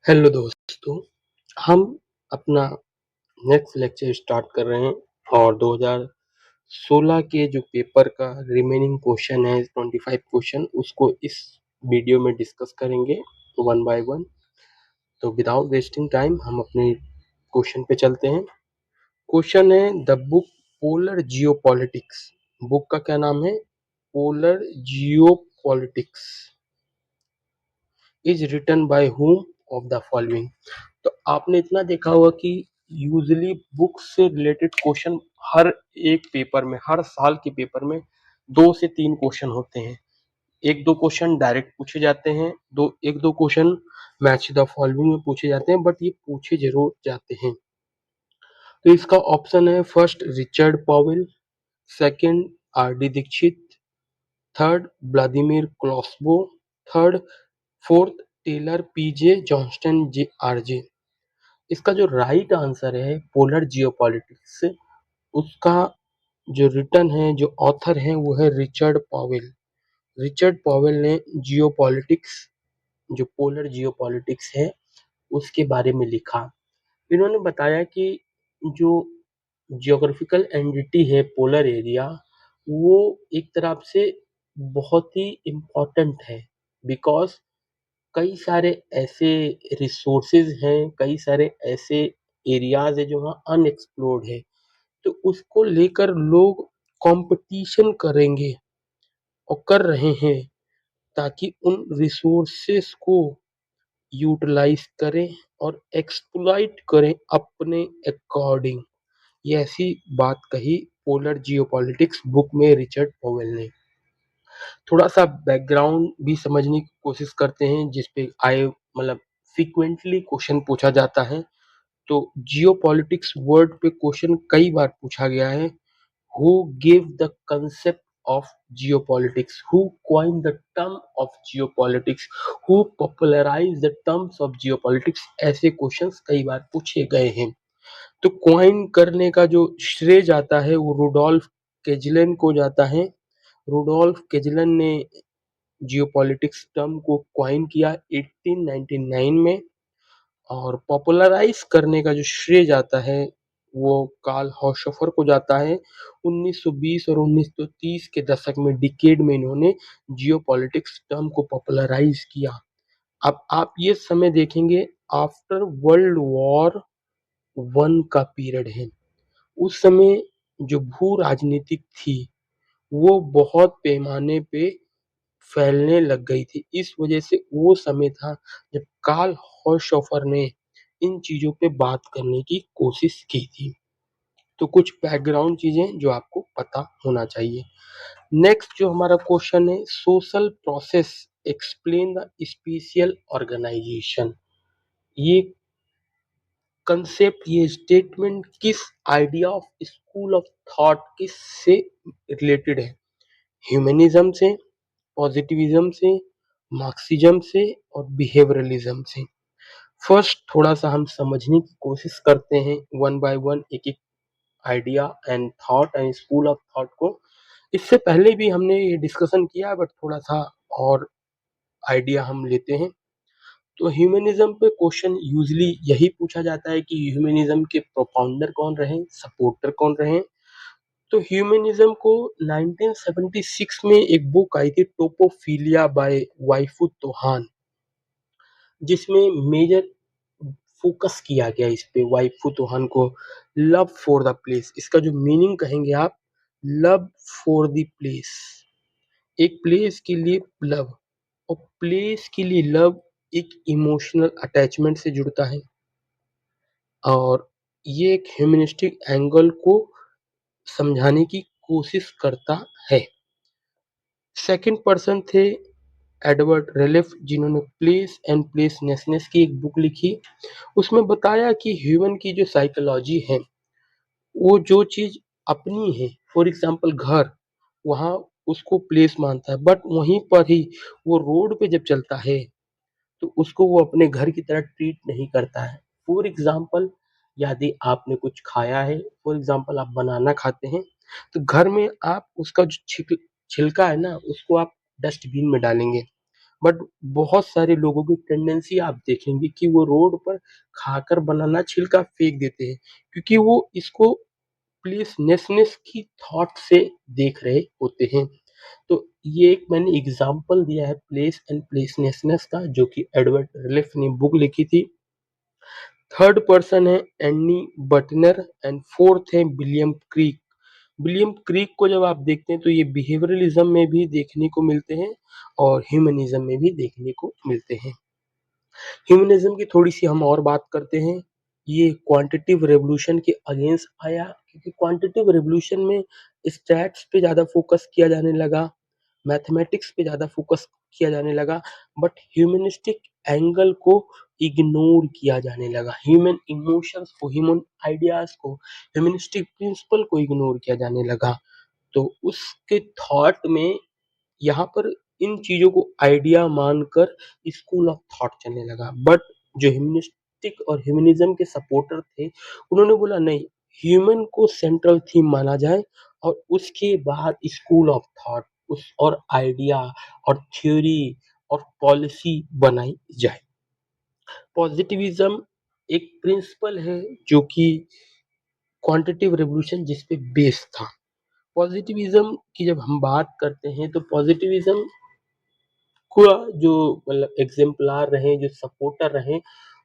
Hello दोस्तों, हम अपना नेक्स्ट लेक्चर स्टार्ट कर रहे हैं और 2016 के जो पेपर का रिमेनिंग क्वेश्चन है 25 क्वेश्चन उसको इस वीडियो में डिस्कस करेंगे वन बाय वन। तो विदाउट वेस्टिंग टाइम हम अपने क्वेश्चन पे चलते हैं। क्वेश्चन है the book polar geopolitics. Book का क्या नाम है? Polar geopolitics is written by whom of the following. तो आपने इतना देखा होगा कि यूजुअली बुक से रिलेटेड क्वेश्चन हर एक पेपर में, हर साल के पेपर में 2 से 3 क्वेश्चन होते हैं। एक दो क्वेश्चन डायरेक्ट पूछे जाते हैं, एक दो क्वेश्चन मैच द फॉलोइंग में पूछे जाते हैं, बट ये पूछे जरूर जाते हैं। तो इसका ऑप्शन है first Richard Powell, second R D Dikshit, third Vladimir Klausbo, third fourth Taylor PJ Johnston J R J. इसका जो राइट आंसर है पोलर जियोपॉलिटिक्स, उसका जो रिटन है, जो ऑथर है वो है रिचर्ड पॉवेल। रिचर्ड पॉवेल ने जियोपॉलिटिक्स, जो पोलर जियोपॉलिटिक्स है उसके बारे में लिखा। इन्होंने बताया कि जो जियोग्राफिकल एंटिटी है पोलर एरिया, वो एक तरफ से बहुत ही इम्पोर्टेंट है, बिकॉज कई सारे ऐसे रिसोर्सेज हैं, कई सारे ऐसे एरियाज है जो वहाँ अनएक्सप्लोर्ड है। तो उसको लेकर लोग कंपटीशन करेंगे और कर रहे हैं, ताकि उन रिसोर्सेस को यूटिलाइज करें और एक्सप्लॉइट करें अपने अकॉर्डिंग। ये ऐसी बात कही पोलर जियोपॉलिटिक्स बुक में रिचर्ड पॉवेल ने। थोड़ा सा बैकग्राउंड भी समझने की कोशिश करते हैं, जिसपे आए मतलब फ्रीक्वेंटली क्वेश्चन पूछा जाता है। तो जियोपॉलिटिक्स वर्ड पे क्वेश्चन कई बार पूछा गया है। Who give the concept of geopolitics, who coin the term of geopolitics, who popularize the terms of geopolitics, ऐसे क्वेश्चंस कई बार पूछे गए हैं। तो कॉइन करने का जो श्रेय जाता है वो रुडोल्फ केजलन को जाता है। रुडोल्फ केजलन ने जियोपॉलिटिक्स टर्म को कॉइन किया 1899 में, और पॉपुलराइज करने का जो श्रेय जाता है वो कार्ल हॉशोफर को जाता है। 1920 और 1930 के दशक में, डिकेड में इन्होंने जियोपॉलिटिक्स टर्म को पॉपुलराइज किया। अब आप ये समय देखेंगे, आफ्टर वर्ल्ड वॉर वन का पीरियड है। उस समय जो भू राजनीतिक थी वो बहुत पैमाने पे फैलने लग गई थी। इस वजह से वो समय था जब कार्ल हॉशोफर ने इन चीजों पे बात करने की कोशिश की थी। तो कुछ बैकग्राउंड चीजें जो आपको पता होना चाहिए। नेक्स्ट जो हमारा क्वेश्चन है, social process explain the spatial organisation. ये कंसेप्ट, ये स्टेटमेंट किस idea of school of thought, किस से रिलेटेड है? ह्यूमनिज्म से, पॉजिटिविज्म से, मार्क्सिज्म से और बिहेवियरलिज्म से। फर्स्ट थोड़ा सा हम समझने की कोशिश करते हैं वन बाय वन, एक एक idea and thought and school of thought को। इससे पहले भी हमने ये डिस्कशन किया, बट थोड़ा सा और आइडिया हम लेते हैं। तो ह्यूमनिज्म पे क्वेश्चन यूजली यही पूछा जाता है कि ह्यूमनिज्म के प्रोपाउंडर कौन रहे, सपोर्टर कौन रहे। तो ह्यूमनिज्म को 1976 में एक बुक आई थी, टोपोफिलिया बाय वाइफू तोहान, जिसमें मेजर फोकस किया गया इस पे, वाइफू तोहान को। लव फॉर द प्लेस, इसका जो मीनिंग कहेंगे आप, लव फॉर द प्लेस, एक प्लेस के लिए लव, और प्लेस के लिए लव एक इमोशनल अटैचमेंट से जुड़ता है, और ये एक ह्यूमनिस्टिक एंगल को समझाने की कोशिश करता है। सेकंड पर्सन थे एडवर्ड रेलिफ, जिन्होंने प्लेस एंड प्लेसनेसनेस की एक बुक लिखी। उसमें बताया कि ह्यूमन की जो साइकोलॉजी है, वो जो चीज अपनी है, फॉर एग्जांपल घर, वहाँ उसको प्लेस मानता है, बट वहीं पर ही वो रोड पे जब चलता है तो उसको वो अपने घर की तरह ट्रीट नहीं करता है। फॉर एग्जाम्पल, यदि आपने कुछ खाया है, फॉर एग्जाम्पल आप बनाना खाते हैं, तो घर में आप उसका जो छिलका है ना, उसको आप डस्टबिन में डालेंगे, बट बहुत सारे लोगों की टेंडेंसी आप देखेंगे कि वो रोड पर खाकर बनाना छिलका फेंक देते हैं, क्योंकि वो इसको प्लेसनेसनेस की थॉट से देख रहे होते हैं। तो ये एक मैंने एग्जांपल दिया है प्लेस एंड प्लेसनेसनेस का, जो कि एडवर्ड रिलेफ ने बुक लिखी थी। थर्ड पर्सन है एनी बटनर एंड फोर्थ है विलियम क्रीक। विलियम क्रीक को जब आप देखते हैं तो ये बिहेवियरलिज्म में भी देखने को मिलते हैं और ह्यूमनिज्म में भी देखने को मिलते हैं। ह्यूमनिज्म की थोड़ी सी हम और बात करते हैं। ये क्वांटिटिव रेवोल्यूशन के अगेंस्ट आया, क्योंकि क्वांटिटिव रेवोल्यूशन में स्टैट्स पे ज्यादा फोकस किया जाने लगा, मैथमेटिक्स पे ज्यादा फोकस किया जाने लगा, बट ह्यूमनिस्टिक एंगल को इग्नोर किया जाने लगा, ह्यूमन इमोशंस को, ह्यूमन आइडियाज को, ह्यूमनिस्टिक प्रिंसिपल को इग्नोर किया जाने लगा। तो उसके थॉट में यहाँ पर इन चीजों को आइडिया मानकर स्कूल ऑफ थॉट चलने लगा। बट जो ह्यूमनिस्टिक और ह्यूमनिज्म के सपोर्टर थे, उन्होंने बोला नहीं, ह्यूमन को सेंट्रल थीम माना जाए और उसके बाद स्कूल ऑफ थॉट उस और आइडिया और थ्योरी और पॉलिसी बनाई जाए। पॉजिटिविज्म एक प्रिंसिपल है जो कि क्वांटिटिव रेवोल्यूशन जिस पे बेस्ड था। पॉजिटिविज्म की जब हम बात करते हैं तो पॉजिटिविज्म को जो मतलब एग्जेम्पलार रहे, जो सपोर्टर रहे,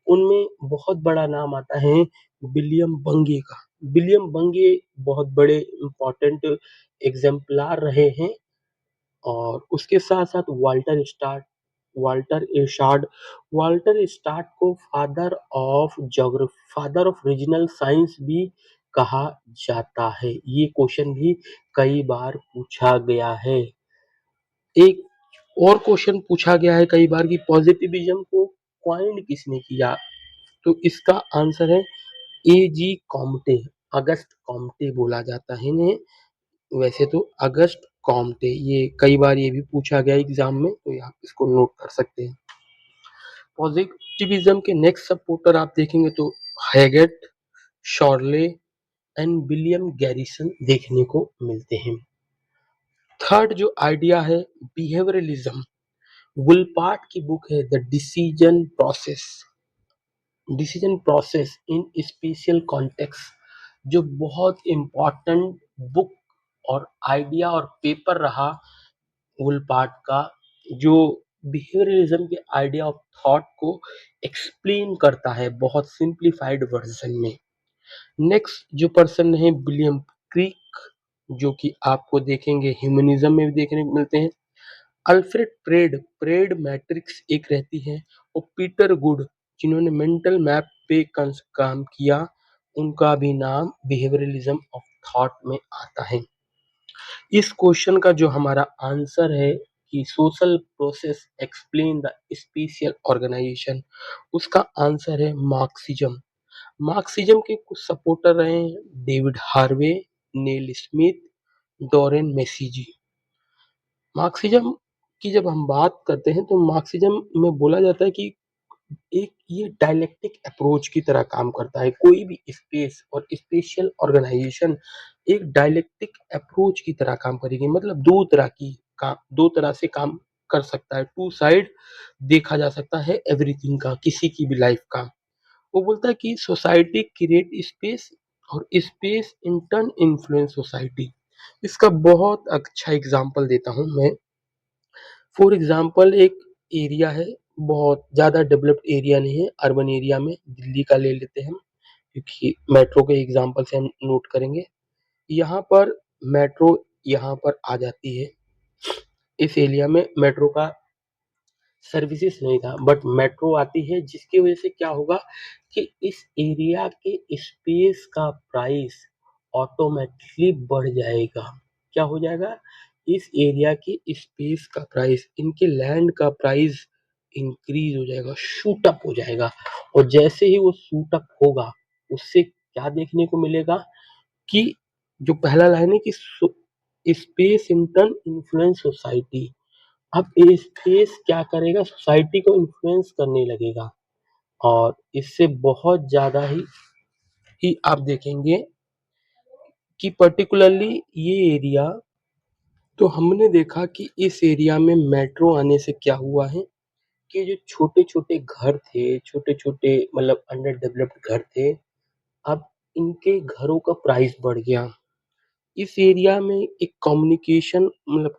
उनमें बहुत बड़ा नाम आता है विलियम बंगे का। विलियम बंगे बहुत बड़े इम्पोर्टेंट एग्जेम्पलार रहे हैं। और उसके साथ साथ वाल्टर इरशाद वाल्टर स्टार्ट को फादर ऑफ रीजनल साइंस भी कहा जाता है। ये क्वेश्चन भी कई बार पूछा गया है। एक और क्वेश्चन पूछा गया है कई बार कि पॉजिटिविज्म को क्वाइन किसने किया, तो इसका आंसर है ए जी कॉम्टे। अगस्त कॉम्टे बोला जाता है इन्हें, वैसे तो अगस्त कॉम्टे। ये कई बार ये भी पूछा गया एग्जाम में, तो आप इसको नोट कर सकते हैं। पॉजिटिविज्म के नेक्स्ट सपोर्टर आप देखेंगे तो हैगेट, शॉर्ले एंड विलियम गैरिसन देखने को मिलते हैं। थर्ड जो आइडिया है बिहेवियरलिज्म, वुलपार्ट की बुक है the decision process in special context, जो बहुत इम्पोर्टेंट बुक और आइडिया और पेपर रहा वुलपार्ट का, जो बिहेवियरलिज्म के आइडिया ऑफ थॉट को एक्सप्लेन करता है बहुत सिंप्लीफाइड वर्जन में। नेक्स्ट जो पर्सन है विलियम क्रीक, जो कि आपको देखेंगे ह्यूमनिज्म में भी देखने को मिलते हैं। अल्फ्रेड प्रेड मैट्रिक्स एक रहती है, और पीटर गुड जिन्होंने मेंटल मैप पे काम किया, उनका भी नाम बिहेवियरलिज्म ऑफ थॉट में आता है। इस क्वेश्चन का जो हमारा आंसर है कि social process explain the spatial organisation, उसका आंसर है मार्क्सिज्म। मार्क्सिज्म के कुछ सपोर्टर रहे हैं David Harvey, Neil Smith, Doreen Massey. Marxism की जब हम बात करते हैं तो मार्क्सिज्म में बोला जाता है कि एक ये डायलेक्टिक अप्रोच की तरह काम करता है। कोई भी स्पेस और स्पेशल ऑर्गेनाइजेशन एक डायलेक्टिक अप्रोच की तरह काम करेगी, मतलब दो तरह से काम कर सकता है, टू साइड देखा जा सकता है एवरीथिंग का, किसी की भी लाइफ का। वो बोलता है कि सोसाइटी क्रिएट स्पेस और space in turn influence society. इसका बहुत अच्छा एग्जांपल देता हूँ मैं। फॉर एग्जांपल एक एरिया है, बहुत ज़्यादा डेवलप्ड एरिया नहीं है, अर्बन एरिया में दिल्ली का ले लेते हैं हम, क्योंकि मेट्रो के एग्जांपल से हम नोट करेंगे। यहाँ पर मेट्रो यहाँ पर आ जाती है, इस एरिया में मेट्रो का सर्विसेज नहीं था, बट मेट्रो आती है, जिसकी वजह से क्या होगा कि इस एरिया के स्पेस का प्राइस ऑटोमेटिकली बढ़ जाएगा। क्या हो जाएगा? इस एरिया के स्पेस का प्राइस, इनके लैंड का प्राइस इंक्रीज हो जाएगा, शूट अप हो जाएगा। और जैसे ही वो शूट अप होगा, उससे क्या देखने को मिलेगा कि जो पहला लाइन है कि space in turn influence society. अब ये स्पेस क्या करेगा? सोसाइटी को इन्फ्लुएंस करने लगेगा, और इससे बहुत ज्यादा ही आप देखेंगे कि पर्टिकुलरली ये एरिया, तो हमने देखा कि इस एरिया में मेट्रो आने से क्या हुआ है के जो छोटे-छोटे घर थे, छोटे-छोटे मतलब अंडर डेवलप्ड घर थे, अब इनके घरों का प्राइस बढ़ गया। इस एरिया में एक कम्युनिकेशन मतलब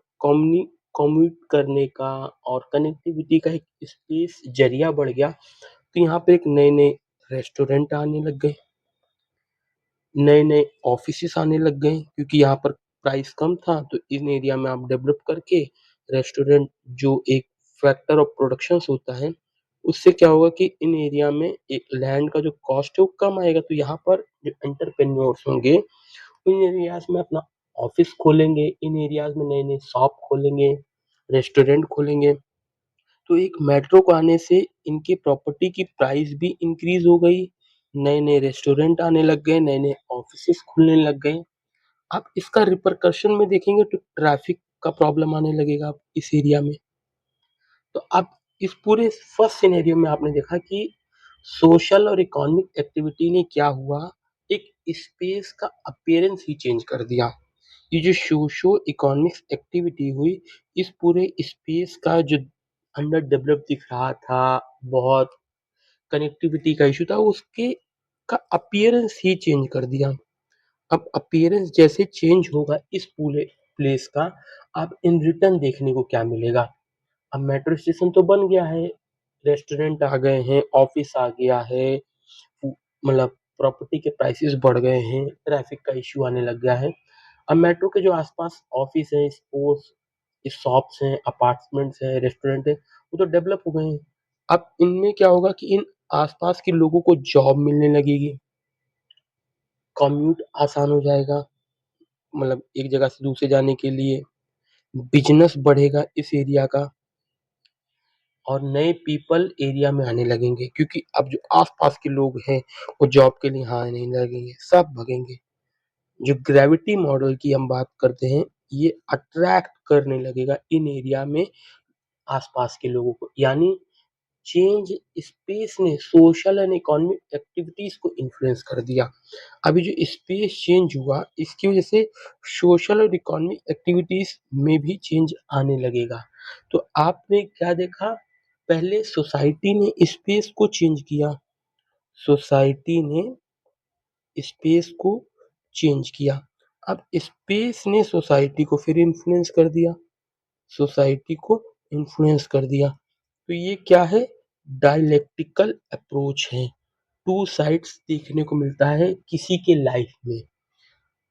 कम्यूट करने का और कनेक्टिविटी का एक स्पेस ज़रिया बढ़ गया, तो यहाँ पे एक नए-नए रेस्टोरेंट आने लग गए, नए-नए ऑफिसेस आने लग गए क्योंकि यहाँ पर प्राइस कम था, तो इन एरिया में आप डेवलप करके रेस्टोरेंट जो एक फैक्टर ऑफ प्रोडक्शंस होता है, उससे क्या होगा कि इन एरिया में एक लैंड का जो कॉस्ट है वो कम आएगा, तो यहाँ पर जो एंटरप्रेन्योर्स होंगे इन एरियाज में अपना ऑफिस खोलेंगे, इन एरियाज में नए-नए शॉप खोलेंगे, रेस्टोरेंट खोलेंगे। तो एक मेट्रो को आने से इनकी प्रॉपर्टी की प्राइस भी इंक्रीज हो गई, नए-नए रेस्टोरेंट आने लग गए, नए-नए ऑफिसेस खुलने लग गए। आप इसका रिपरकशन में देखेंगे तो ट्रैफिक का प्रॉब्लम आने लगेगा इस एरिया में। तो अब इस पूरे फर्स्ट सिनेरियो में आपने देखा कि सोशल और इकोनॉमिक एक्टिविटी ने क्या हुआ, एक स्पेस का अपीयरेंस ही चेंज कर दिया। ये जो सोशो इकोनॉमिक एक्टिविटी हुई, इस पूरे स्पेस का जो अंडर डेवलप दिख रहा था, बहुत कनेक्टिविटी का इशू था, उसके का अपीयरेंस ही चेंज कर दिया। अब अपीयरेंस जैसे चेंज होगा इस पूरे प्लेस का, अब इन रिटर्न देखने को क्या मिलेगा। अब मेट्रो स्टेशन तो बन गया है, रेस्टोरेंट आ गए हैं, ऑफिस आ गया है, मतलब प्रॉपर्टी के प्राइसेस बढ़ गए हैं, ट्रैफिक का इश्यू आने लग गया है। अब मेट्रो के जो आसपास ऑफिस है, स्पोर्ट्स शॉप्स हैं, अपार्टमेंट्स हैं, रेस्टोरेंट है, वो तो डेवलप हो गए हैं। अब इनमें क्या होगा कि इन आसपास के लोगों को जॉब मिलने लगेगी, कम्यूट आसान हो जाएगा, मतलब एक जगह से दूसरे जाने के लिए बिजनेस बढ़ेगा इस एरिया का, और नए पीपल एरिया में आने लगेंगे क्योंकि अब जो आसपास के लोग हैं वो जॉब के लिए यहाँ आने लगेंगे, सब भगेंगे। जो ग्रेविटी मॉडल की हम बात करते हैं, ये अट्रैक्ट करने लगेगा इन एरिया में आसपास के लोगों को, यानी चेंज स्पेस ने सोशल एंड इकोनॉमिक एक्टिविटीज को इन्फ्लुएंस कर दिया। अभी जो स्पेस चेंज हुआ इसकी वजह से सोशल और इकोनॉमिक एक्टिविटीज में भी चेंज आने लगेगा। तो आपने क्या देखा, पहले सोसाइटी ने स्पेस को चेंज किया, सोसाइटी ने स्पेस को चेंज किया, अब स्पेस ने सोसाइटी को फिर इन्फ्लुएंस कर दिया, सोसाइटी को इन्फ्लुएंस कर दिया। तो ये क्या है, डायलेक्टिकल अप्रोच है, टू साइड्स देखने को मिलता है किसी के लाइफ में।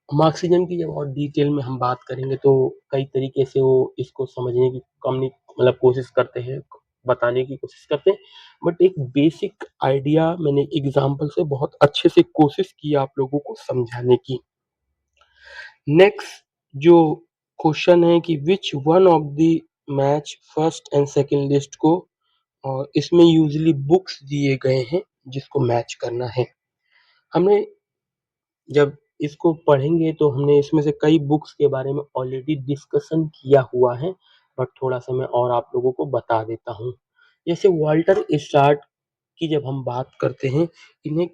मार्क्सिज्म की जब और डिटेल में हम बात करेंगे तो कई तरीके से वो इसको समझने की मतलब कोशिश करते हैं, बताने की कोशिश करते हैं, बट एक बेसिक आइडिया मैंने एग्जांपल से बहुत अच्छे से कोशिश की आप लोगों को समझाने की। नेक्स्ट जो क्वेश्चन है कि विच one of the match first and second list को, और इसमें यूजुअली बुक्स दिए गए हैं जिसको मैच करना है। हमने जब इसको पढ़ेंगे तो हमने इसमें से कई बुक्स के बारे में ऑलरेडी डिस्कशन किया हुआ है, बट थोड़ा सा मैं और आप लोगों को बता देता हूँ। जैसे वाल्टर स्टार्ट की जब हम बात करते हैं, इन्हें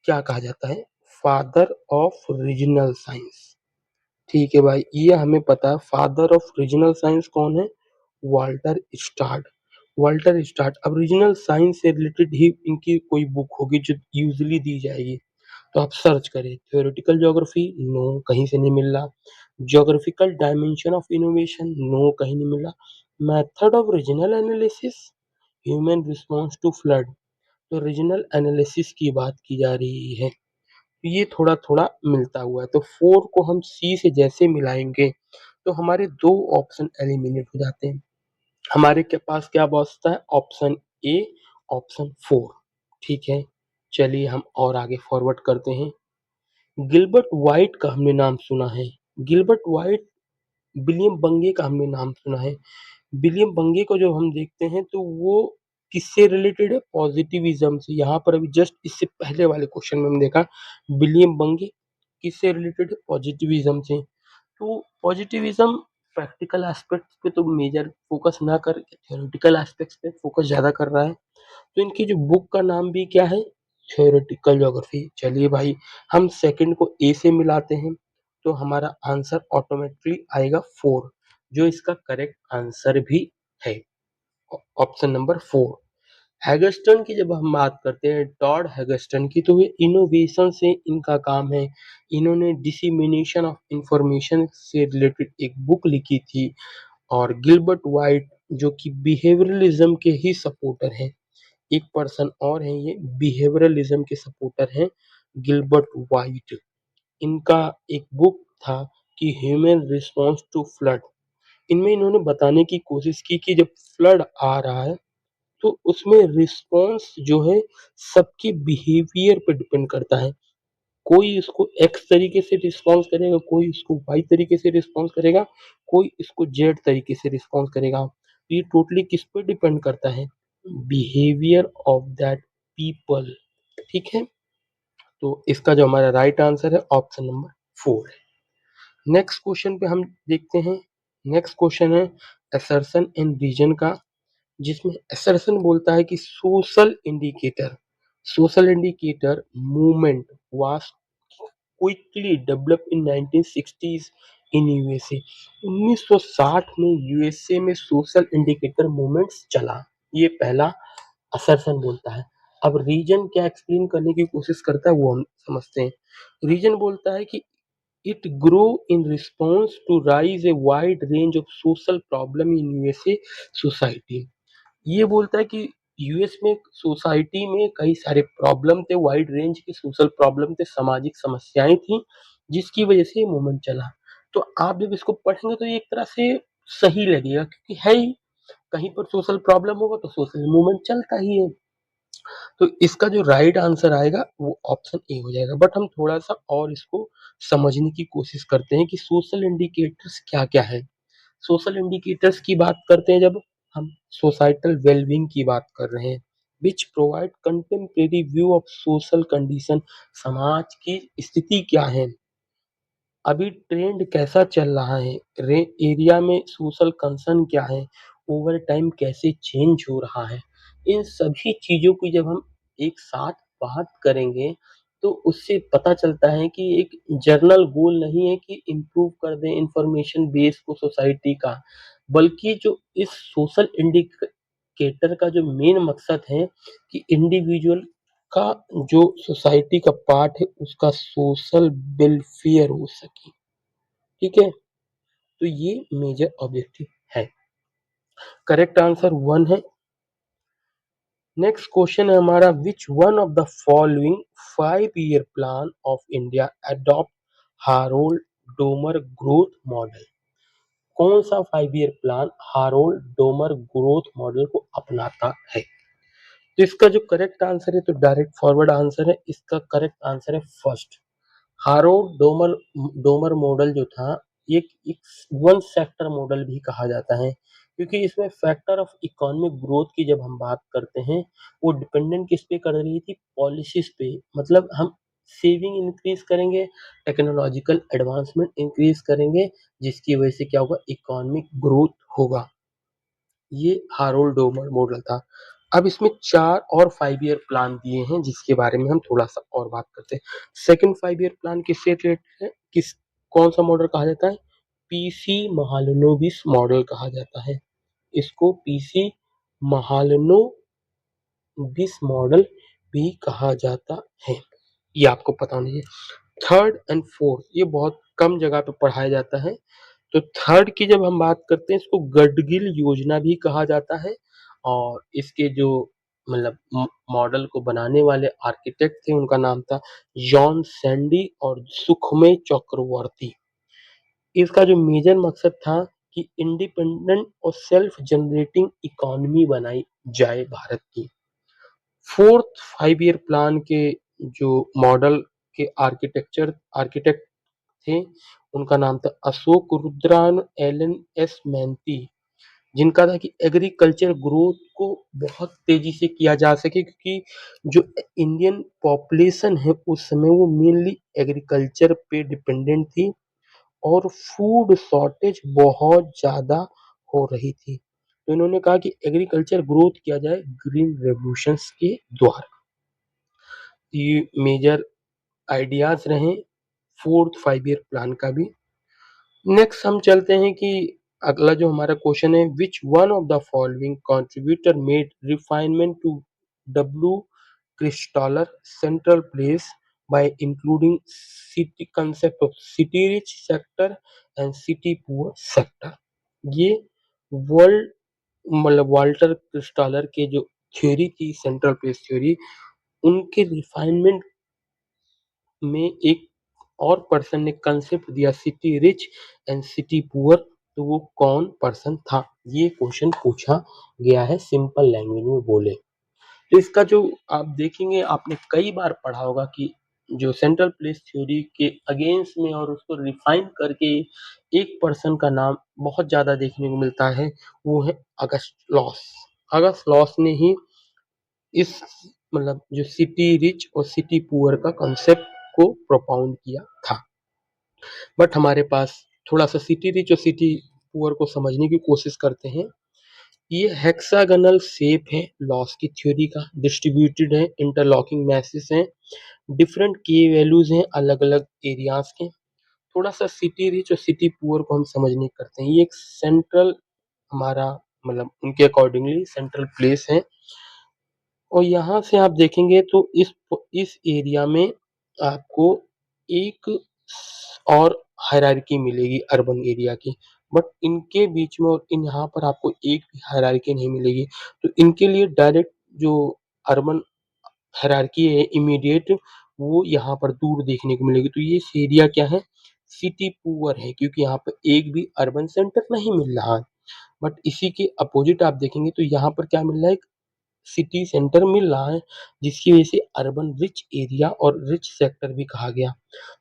क्या कहा जाता है, फादर ऑफ रीजनल साइंस। ठीक है भाई, ये हमें पता है फादर ऑफ रीजनल साइंस कौन है, वाल्टर स्टार्ट। वाल्टर स्टार्ट, अब रीजनल साइंस से रिलेटेड ही इनकी कोई बुक होगी जो यूजुअली दी जाएगी, तो आप सर्च करें थ्योरेटिकल ज्योग्राफी, नो कहीं से नहीं मिल रहा, geographical dimension of innovation, no कहीं नहीं मिल रहा, method of regional analysis, human response to flood, तो रीजनल एनालिसिस की बात की जा रही है, तो ये थोड़ा थोड़ा मिलता हुआ है, तो 4 को हम सी से जैसे मिलाएंगे तो हमारे दो ऑप्शन एलिमिनेट हो जाते हैं, हमारे के पास क्या बचता है, ऑप्शन ए, ऑप्शन 4। ठीक है, चलिए हम और आगे फॉरवर्ड करते हैं। गिलबर्ट वाइट का हमने नाम सुना है, गिलबर्ट वाइट, विलियम बंगे का हमने नाम सुना है। विलियम बंगे को जब हम देखते हैं तो वो किससे रिलेटेड है, पॉजिटिविज्म से। यहाँ पर अभी जस्ट इससे पहले वाले क्वेश्चन में हमने देखा विलियम बंगे किससे रिलेटेड है, पॉजिटिविज्म से। तो पॉजिटिविज्म प्रैक्टिकल एस्पेक्ट्स पे तो मेजर फोकस ना करके थ्योरेटिकल एस्पेक्ट्स पे फोकस ज्यादा कर रहा है, तो इनकी जो बुक का नाम भी क्या है, थ्योरेटिकल ज्योग्राफी। चलिए भाई, हम सेकंड को ए से मिलाते हैं तो हमारा आंसर ऑटोमेटिकली आएगा 4, जो इसका करेक्ट आंसर भी है। Option number 4। हैगस्टन की जब हम बात करते हैं, टॉड हैगस्टन की, तो ये इनोवेशन से इनका काम है। इन्होंने डिसिमिनेशन ऑफ इंफॉर्मेशन से रिलेटेड एक बुक लिखी थी। और गिलबर्ट वाइट जो कि बिहेवियरलिज्म के ही सपोर्टर हैं। एक पर्सन और हैं, ये बिहेवियरलिज्म के सपोर्टर हैं, गिलबर्ट वाइट। इनका एक बुक था कि ह्यूमन रिस्पॉन्स टू फ्लड। इनमें इन्होंने बताने की कोशिश की कि जब फ्लड आ रहा है तो उसमें रिस्पॉन्स जो है सबके बिहेवियर पे डिपेंड करता है। कोई इसको एक्स तरीके से रिस्पॉन्स करेगा, कोई इसको वाई तरीके से रिस्पॉन्स करेगा, कोई इसको जेड तरीके से रिस्पॉन्स करेगा। ये टोटली किस पे डिपेंड करता है? Behaviour of that people. ठीक है, तो इसका जो हमारा राइट आंसर है ऑप्शन नंबर 4 है। नेक्स्ट क्वेश्चन पे हम देखते हैं। नेक्स्ट क्वेश्चन है असर्शन एंड रीजन का, जिसमें असर्शन बोलता है कि social indicator movement was quickly develop in 1960s in USA. 1960 में यूएसए में सोशल इंडिकेटर मूवमेंट्स चला। ये पहला असर्शन बोलता है। अब रीजन क्या एक्सप्लेन करने की कोशिश करता है वो हम समझते हैं। रीजन बोलता है कि it grow in response to rise a wide range of social problem in USA society. ये बोलता है कि यूएस में सोसाइटी में कई सारे प्रॉब्लम थे, वाइड रेंज के सोशल प्रॉब्लम थे, सामाजिक समस्याएं थी, जिसकी वजह से ये मूवमेंट चला। तो आप जब इसको पढ़ेंगे तो ये एक तरह से सही लगेगा, क्योंकि है ही, कहीं पर सोशल प्रॉब्लम होगा तो सोशल मूवमेंट चलता ही है। तो इसका जो राइट आंसर आएगा वो ऑप्शन ए हो जाएगा। बट हम थोड़ा सा और इसको समझने की कोशिश करते हैं कि सोशल इंडिकेटर्स क्या क्या है। सोशल इंडिकेटर्स की बात करते हैं जब हम सोसाइटल वेलबींग की बात कर रहे हैं, which provide contemporary view of social condition. समाज की स्थिति क्या है, अभी ट्रेंड कैसा चल रहा है, एरिया में सोशल कंसर्न क्या है, ओवर टाइम कैसे चेंज हो रहा है। इन सभी चीज़ों की जब हम एक साथ बात करेंगे तो उससे पता चलता है कि एक जर्नल गोल नहीं है कि इम्प्रूव कर दें इंफॉर्मेशन बेस को सोसाइटी का, बल्कि जो इस सोशल इंडिकेटर का जो मेन मकसद है कि इंडिविजुअल का जो सोसाइटी का पार्ट है उसका सोशल वेलफेयर हो सके। ठीक है, तो ये मेजर ऑब्जेक्टिव है। करेक्ट आंसर 1 है। नेक्स्ट क्वेश्चन है हमारा, विच one of the following 5 year plan of India adopt Harold Domar growth model. कौन सा 5 year plan Harold Domar growth model को अपनाता है? तो इसका जो करेक्ट आंसर है, तो डायरेक्ट फॉरवर्ड आंसर है, इसका करेक्ट आंसर है first. Harold Domar Domar model जो था, एक वन सेक्टर मॉडल भी कहा जाता है, क्योंकि इसमें फैक्टर ऑफ इकोनॉमिक ग्रोथ की जब हम बात करते हैं, वो डिपेंडेंट किस पे कर रही थी? पॉलिसीज पे। मतलब हम सेविंग इंक्रीज करेंगे, टेक्नोलॉजिकल एडवांसमेंट इंक्रीज करेंगे, जिसकी वजह से क्या होगा? इकोनॉमिक ग्रोथ होगा। ये हारोल्ड डोमर मॉडल था। अब इसमें 4 और 5 ईयर प्लान दिए हैं, जिसके बारे में हम थोड़ा सा और बात करते हैं। सेकंड 5 ईयर प्लान किससे रिलेटेड है? कौन सा मॉडल कहा जाता है? पीसी महालनोबिस मॉडल कहा जाता है। इसको पीसी महालनोबिस मॉडल भी कहा जाता है। ये आपको पता होना चाहिए। थर्ड एंड फोर्थ ये बहुत कम जगह पे पढ़ाया जाता है। तो थर्ड की जब हम बात करते हैं, इसको गडगिल योजना भी कहा जाता है। और इसके जो मतलब मॉडल को बनाने वाले आर्किटेक्ट थे, उनका नाम था जॉन सैंडी और सुखमय चक्रवर्ती। इसका जो मेजर मकसद था कि इंडिपेंडेंट और सेल्फ जनरेटिंग इकोनॉमी बनाई जाए भारत की। फोर्थ 5 ईयर प्लान के जो मॉडल के आर्किटेक्ट थे, उनका नाम था अशोक रुद्रान एलन एस मैंती, जिनका था कि एग्रीकल्चर ग्रोथ को बहुत तेजी से किया जा सके, क्योंकि जो इंडियन पॉपुलेशन है उस समय वो मेनली एग्रीकल्चर पे डिपेंडेंट थी और फूड शॉर्टेज बहुत ज़्यादा हो रही थी। तो इन्होंने कहा कि एग्रीकल्चर ग्रोथ किया जाए ग्रीन रेवोल्यूशंस के द्वारा। ये मेजर आइडियाज रहे फोर्थ 5 ईयर प्लान का भी। नेक्स्ट हम चलते हैं कि अगला जो हमारा क्वेश्चन है, which one of the following contributor made refinement to W Christaller central place by including city concept of city rich sector and city poor sector। ये वर्ल्ड मतलब वाल्टर क्रिस्टॉलर के जो थ्योरी थी सेंट्रल प्लेस थ्योरी, उनके refinement में एक और person ने कंसेप्ट दिया city rich and city poor, तो वो कौन पर्सन था, ये क्वेश्चन पूछा गया है सिंपल लैंग्वेज में बोले। तो इसका जो आप देखेंगे, आपने कई बार पढ़ा होगा कि जो सेंट्रल प्लेस थ्योरी के अगेंस्ट में और उसको रिफाइन करके एक पर्सन का नाम बहुत ज्यादा देखने को मिलता है, वो है अगस्ट लॉस। अगस्ट लॉस ने ही इस मतलब जो सिटी रिच और सिटी पुअर का कॉन्सेप्ट को प्रोपाउंड किया था। बट हमारे पास थोड़ा सा सिटी रिच और सिटी पुअर को समझने की कोशिश करते हैं। ये हेक्सागोनल शेप है लॉस की थ्योरी का, डिस्ट्रीब्यूटेड है, इंटरलॉकिंग मैसेज हैं, डिफरेंट की वैल्यूज हैं अलग अलग एरियाज के। थोड़ा सा सिटी रिच और सिटी पुअर को हम समझने करते हैं। ये एक सेंट्रल हमारा मतलब उनके अकॉर्डिंगली सेंट्रल प्लेस है, और यहाँ से आप देखेंगे तो इस एरिया में आपको एक और हायरार्की मिलेगी अर्बन एरिया की, बट इनके बीच में और इन यहाँ पर आपको एक भी हायरार्की नहीं मिलेगी। तो इनके लिए डायरेक्ट जो अर्बन हायरार्की है इमीडिएट, वो यहाँ पर दूर देखने को मिलेगी। तो ये एरिया क्या है, सिटी पुअर है, क्योंकि यहाँ पर एक भी अर्बन सेंटर नहीं मिल रहा है। बट इसी के अपोजिट आप देखेंगे तो यहाँ पर क्या मिल रहा है, सिटी सेंटर मिल रहा है, जिसकी वजह से अर्बन रिच एरिया और रिच सेक्टर भी कहा गया।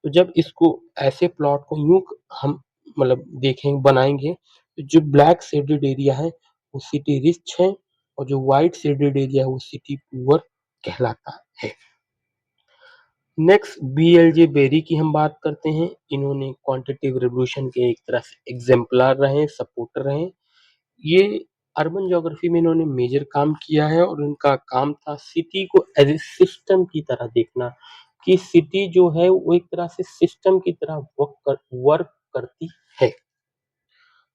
तो जब इसको ऐसे प्लॉट को यूं हम मतलब देखें बनाएंगे, तो जो ब्लैक शेडेड एरिया है वो सिटी रिच है, और जो व्हाइट शेडेड एरिया है वो सिटी पुअर कहलाता है। नेक्स्ट BLJ बेरी की हम बात करते हैं। इन्होंने क्वांटिटेटिव रिवोल्यूशन के एक तरह से एग्जाम्पलर रहे, सपोर्टर रहे। ये अर्बन ज्योग्राफी में इन्होंने मेजर काम किया है, और उनका काम था सिटी को एज ए सिस्टम की तरह देखना, कि सिटी जो है वो एक तरह से सिस्टम की तरह वर्क करती है।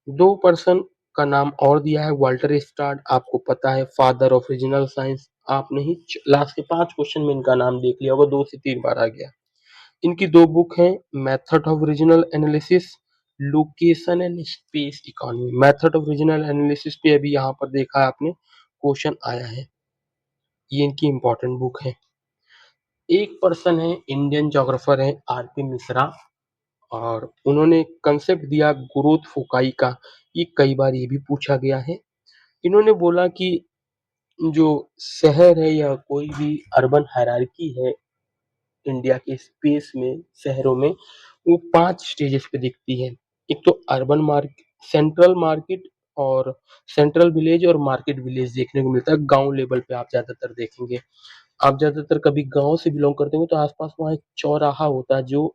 दो पर्सन का नाम और दिया है, वाल्टर स्टार्ड, आपको पता है फादर ऑफ रीजनल साइंस। आपने ही लास्ट के 5 क्वेश्चन में इनका नाम देख लिया होगा, 2 से 3 बार आ गया। इनकी 2 बुक हैं, method of regional analysis, location and space economy. Method of regional analysis पे अभी यहाँ पर देखा है आपने क्वेश्चन आया है, ये इनकी इंपॉर्टेंट बुक है। एक पर्सन है इंडियन जोग्राफर है RP मिश्रा, और उन्होंने कंसेप्ट दिया ग्रोथ फोकाई का। ये कई बार ये भी पूछा गया है। इन्होंने बोला कि जो शहर है या कोई भी अर्बन हायरार्की है इंडिया के स्पेस में, शहरों में, वो 5 स्टेजेस पे दिखती है। एक तो अर्बन मार्केट, सेंट्रल मार्केट, और सेंट्रल विलेज और मार्केट विलेज देखने को मिलता है। गांव लेवल पे आप ज्यादातर देखेंगे। आप ज्यादातर कभी गांव से बिलोंग करते हो तो आसपास वहाँ एक चौराहा होता है, जो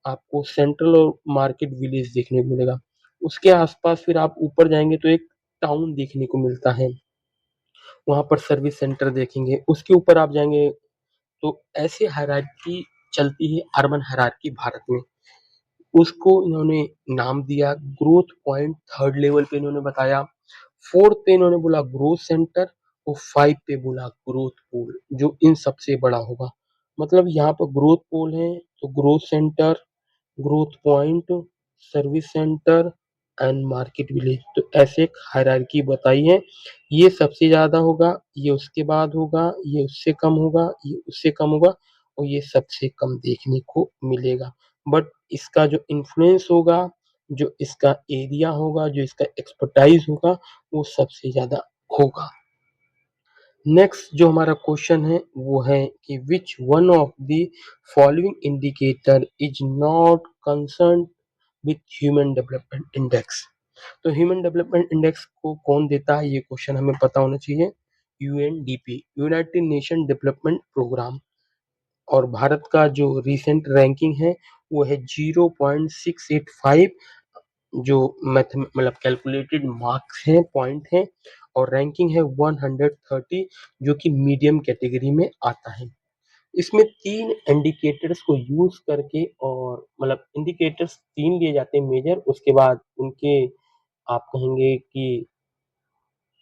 आपको सेंट्रल और मार्केट विलेज देखने को मिलेगा। उसके आसपास फिर आप ऊपर जाएंगे तो एक टाउन देखने को मिलता है, वहां पर सर्विस सेंटर देखेंगे। उसके ऊपर आप जाएंगे तो ऐसे हायरार्की चलती है अर्बन हायरार्की भारत में। उसको इन्होंने नाम दिया ग्रोथ पॉइंट, थर्ड लेवल पे इन्होंने बताया। फोर्थ पे इन्होंने बोला ग्रोथ सेंटर, और 5 पे बोला ग्रोथ पोल, जो इन सबसे बड़ा होगा। मतलब यहाँ पर ग्रोथ पोल है तो growth centre, growth point, service centre and market village, तो ऐसे एक हायरार्की बताई है। ये सबसे ज्यादा होगा, ये उसके बाद होगा, ये उससे कम होगा, ये उससे कम होगा, और ये सबसे कम देखने को मिलेगा। बट इसका जो इन्फ्लुएंस होगा, जो इसका एरिया होगा, जो इसका एक्सपर्टाइज होगा, वो सबसे ज्यादा होगा। नेक्स्ट जो हमारा क्वेश्चन है वो है कि विच one of the following indicator is not concern with human development index. तो ह्यूमन डेवलपमेंट इंडेक्स को कौन देता है, ये क्वेश्चन हमें पता होना चाहिए। UNDP, United Nation Development Programme, और भारत का जो रिसेंट रैंकिंग है वो है 0.685, जो मैथ मतलब कैलकुलेटेड मार्क्स हैं, पॉइंट हैं, और रैंकिंग है 130, जो कि मीडियम कैटेगरी में आता है। इसमें 3 इंडिकेटर्स को यूज करके, और मतलब इंडिकेटर्स 3 लिए जाते हैं मेजर, उसके बाद उनके आप कहेंगे कि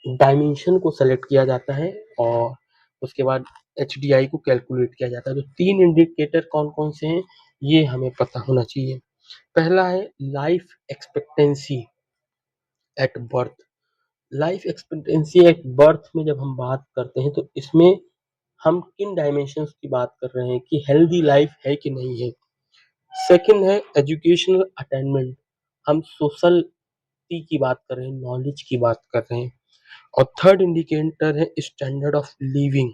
डायमेंशन को सेलेक्ट किया जाता है और उसके बाद एचडीआई को कैलकुलेट किया जाता है। तो 3 इंडिकेटर कौन-कौन से हैं, ये हमें पता होना चाहिए। पहला है life expectancy at birth. Life expectancy at birth में जब हम बात करते हैं तो इसमें हम किन डायमेंशंस की बात कर रहे हैं कि हेल्दी लाइफ है कि नहीं है। सेकंड है एजुकेशनल अटेनमेंट, हम सोशलिटी की बात कर रहे हैं, नॉलेज की बात कर रहे हैं। और थर्ड इंडिकेटर है standard of living.